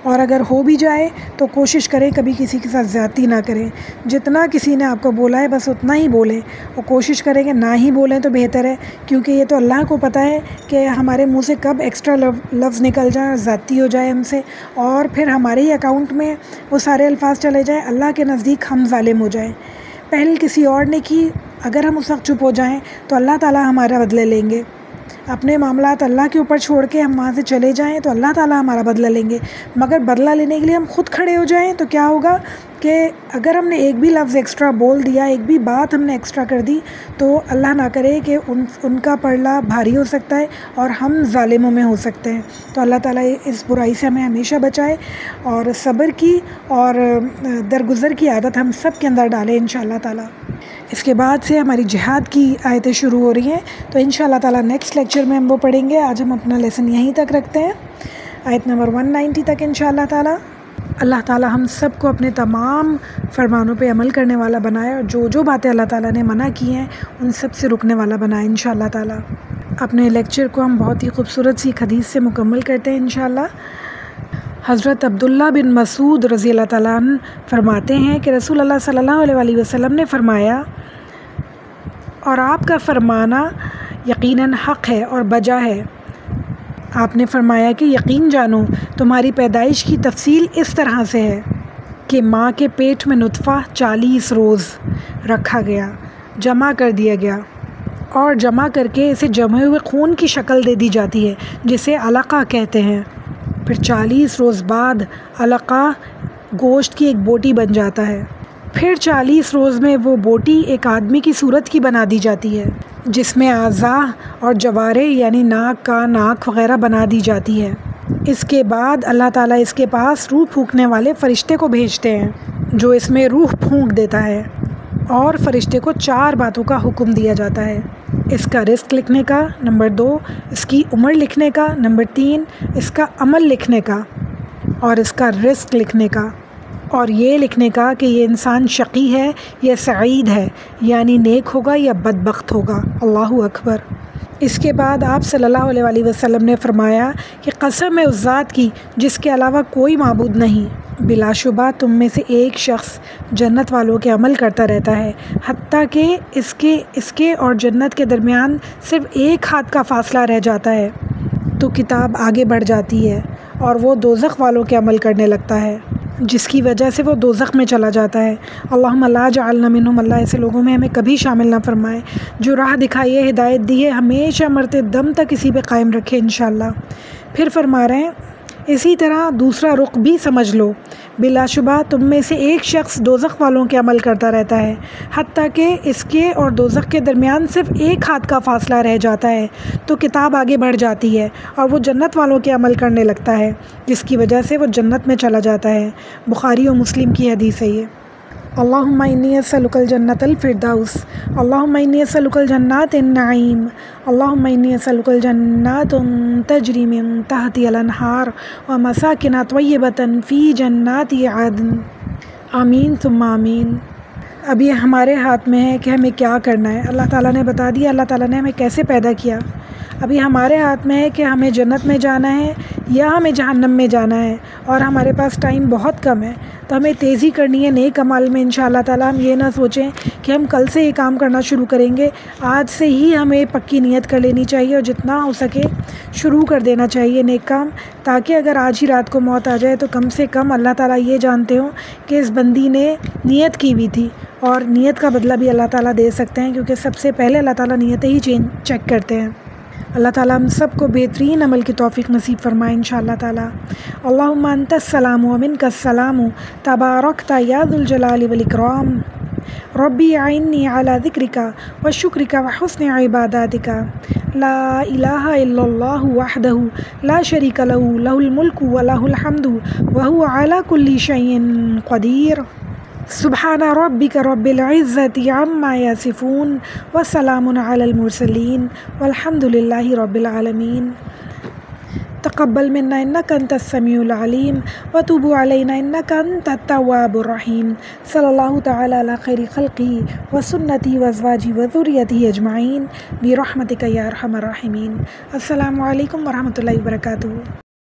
A: اور اگر ہو بھی جائے تو کوشش کریں کبھی کسی کے ساتھ زیادتی نہ کریں۔ جتنا کسی نے آپ کو بولا ہے بس اتنا ہی بولیں، اور کوشش کریں کہ نہ ہی بولیں تو بہتر ہے، کیونکہ یہ تو اللہ کو پتہ ہے کہ ہمارے منہ سے کب ایکسٹرا لفظ نکل جائیں اور زیادتی ہو جائے ہم سے، اور پھر ہمارے ہی اکاؤنٹ میں وہ سارے الفاظ چلے جائیں، اللہ کے نزدیک ہم ظالم ہو جائیں۔ پہل کسی اور نے کی، اگر ہم اس وقت چپ ہو جائیں تو اللہ تعالیٰ ہمارا بدلہ لیں گے۔ اپنے معاملات اللہ کے اوپر چھوڑ کے ہم وہاں سے چلے جائیں تو اللہ تعالیٰ ہمارا بدلہ لیں گے، مگر بدلہ لینے کے لیے ہم خود کھڑے ہو جائیں تو کیا ہوگا کہ اگر ہم نے ایک بھی لفظ ایکسٹرا بول دیا، ایک بھی بات ہم نے ایکسٹرا کر دی، تو اللہ نہ کرے کہ ان کا پلڑا بھاری ہو سکتا ہے اور ہم ظالموں میں ہو سکتے ہیں۔ تو اللہ تعالیٰ اس برائی سے ہمیں ہمیشہ بچائے، اور صبر کی اور درگزر کی عادت ہم سب کے اندر ڈالے انشاءاللہ تعالیٰ۔ اس کے بعد سے ہماری جہاد کی آیتیں شروع ہو رہی ہیں، تو انشاءاللہ تعالیٰ نیکسٹ لیکچر میں ہم وہ پڑھیں گے۔ آج ہم اپنا لیسن یہیں تک رکھتے ہیں، آیت نمبر 190 تک انشاءاللہ تعالیٰ۔ اللہ تعالیٰ ہم سب کو اپنے تمام فرمانوں پہ عمل کرنے والا بنائے، اور جو باتیں اللہ تعالیٰ نے منع کی ہیں ان سب سے رکنے والا بنائے انشاءاللہ تعالیٰ۔ اپنے لیکچر کو ہم بہت ہی خوبصورت سی حدیث سے مکمل کرتے ہیں انشاءاللہ۔ حضرت عبداللہ بن مسعود رضی اللہ تعالیٰ عنہ فرماتے ہیں کہ رسول اللہ صلی اللہ علیہ وسلم نے فرمایا، اور آپ کا فرمانا یقیناً حق ہے اور بجا ہے۔ آپ نے فرمایا کہ یقین جانو تمہاری پیدائش کی تفصیل اس طرح سے ہے کہ ماں کے پیٹ میں نطفہ 40 روز رکھا گیا، جمع کر دیا گیا، اور جمع کر کے اسے جمے ہوئے خون کی شکل دے دی جاتی ہے جسے علقہ کہتے ہیں۔ پھر 40 روز بعد علقہ گوشت کی ایک بوٹی بن جاتا ہے۔ پھر 40 روز میں وہ بوٹی ایک آدمی کی صورت کی بنا دی جاتی ہے، جس میں اعضاء اور جوارے یعنی ناک، کان، آنکھ وغیرہ بنا دی جاتی ہے۔ اس کے بعد اللہ تعالیٰ اس کے پاس روح پھونکنے والے فرشتے کو بھیجتے ہیں، جو اس میں روح پھونک دیتا ہے، اور فرشتے کو 4 باتوں کا حکم دیا جاتا ہے: اس کا رزق لکھنے کا، نمبر 2 اس کی عمر لکھنے کا، نمبر 3 اس کا عمل لکھنے کا، اور اس کا رزق لکھنے کا، اور یہ لکھنے کا کہ یہ انسان شقی ہے یا سعید ہے، یعنی نیک ہوگا یا بدبخت ہوگا۔ اللہ اکبر۔ اس کے بعد آپ صلی اللہ علیہ وسلم نے فرمایا کہ قسم ہے اس ذات کی جس کے علاوہ کوئی معبود نہیں، بلا شبہ تم میں سے ایک شخص جنت والوں کے عمل کرتا رہتا ہے، حتیٰ کہ اس کے اور جنت کے درمیان صرف ایک ہاتھ کا فاصلہ رہ جاتا ہے تو کتاب آگے بڑھ جاتی ہے اور وہ دوزخ والوں کے عمل کرنے لگتا ہے۔ جس کی وجہ سے وہ دوزخ میں چلا جاتا ہے۔ اللہم لا جعلنا منہم، اللہ ایسے لوگوں میں ہمیں کبھی شامل نہ فرمائے۔ جو راہ دکھائی ہے، ہدایت دی ہے، ہمیشہ مرتے دم تک اسی پہ قائم رکھے انشاءاللہ۔ پھر فرما رہے ہیں اسی طرح دوسرا رخ بھی سمجھ لو، بلا شبہ تم میں سے ایک شخص دوزخ والوں کے عمل کرتا رہتا ہے، حتیٰ کہ اس کے اور دوزخ کے درمیان صرف ایک ہاتھ کا فاصلہ رہ جاتا ہے تو کتاب آگے بڑھ جاتی ہے اور وہ جنت والوں کے عمل کرنے لگتا ہے، جس کی وجہ سے وہ جنت میں چلا جاتا ہے۔ بخاری و مسلم کی حدیث ہے یہ۔ اللہم انی اسألک الجنۃ الفردوس، اللہم انی اسألک الجنات النعیم، اللہم انی اسألک الجنات تجری من تحتی الانہار ومساکن طیبۃ فی جنات عدن، آمین ثم آمین۔ اب یہ ہمارے ہاتھ میں ہے کہ ہمیں کیا کرنا ہے۔ اللہ تعالیٰ نے بتا دیا، اللہ تعالیٰ نے ہمیں کیسے پیدا کیا۔ ابھی ہمارے ہاتھ میں ہے کہ ہمیں جنت میں جانا ہے یا ہمیں جہنم میں جانا ہے، اور ہمارے پاس ٹائم بہت کم ہے، تو ہمیں تیزی کرنی ہے نیک اعمال میں انشاءاللہ تعالیٰ۔ ہم یہ نہ سوچیں کہ ہم کل سے یہ کام کرنا شروع کریں گے، آج سے ہی ہمیں پکی نیت کر لینی چاہیے اور جتنا ہو سکے شروع کر دینا چاہیے نیک کام، تاکہ اگر آج ہی رات کو موت آ جائے تو کم سے کم اللہ تعالیٰ یہ جانتے ہوں کہ اس بندی نے نیت کی ہوئی تھی، اور نیت کا بدلہ بھی اللہ تعالیٰ دے سکتے ہیں، کیونکہ سب سے پہلے اللہ تعالیٰ نیتیں ہی چیک کرتے ہیں۔ اللہ تعالیٰ ہم سب کو بہترین عمل کی توفیق نصیب فرمائے انشاءاللہ تعالیٰ۔ اللہم انت السلام و منک السلام تبارکت یا ذو الجلال والاکرام، ربی اعنی علی ذکرک و شکرک و حسن عباداتک، لا الہ الا اللہ وحدہ لا شریک لہ، لہ الملک و لہ الحمد وہو علی کل شیء قدیر۔ سبحان ربک رب العزت عما یصفون وسلام علی المرسلین والحمد للہ رب العالمین۔ تقبل منا انک انت السمیع العلیم وتوب علینا انک انت التواب الرحیم۔ صلی اللہ تعالی علی خیر خلقہ وسنتہ وازواجہ وذریتہ اجمعین برحمتک یا ارحم الراحمین۔ السلام علیکم ورحمۃ اللہ وبرکاتہ۔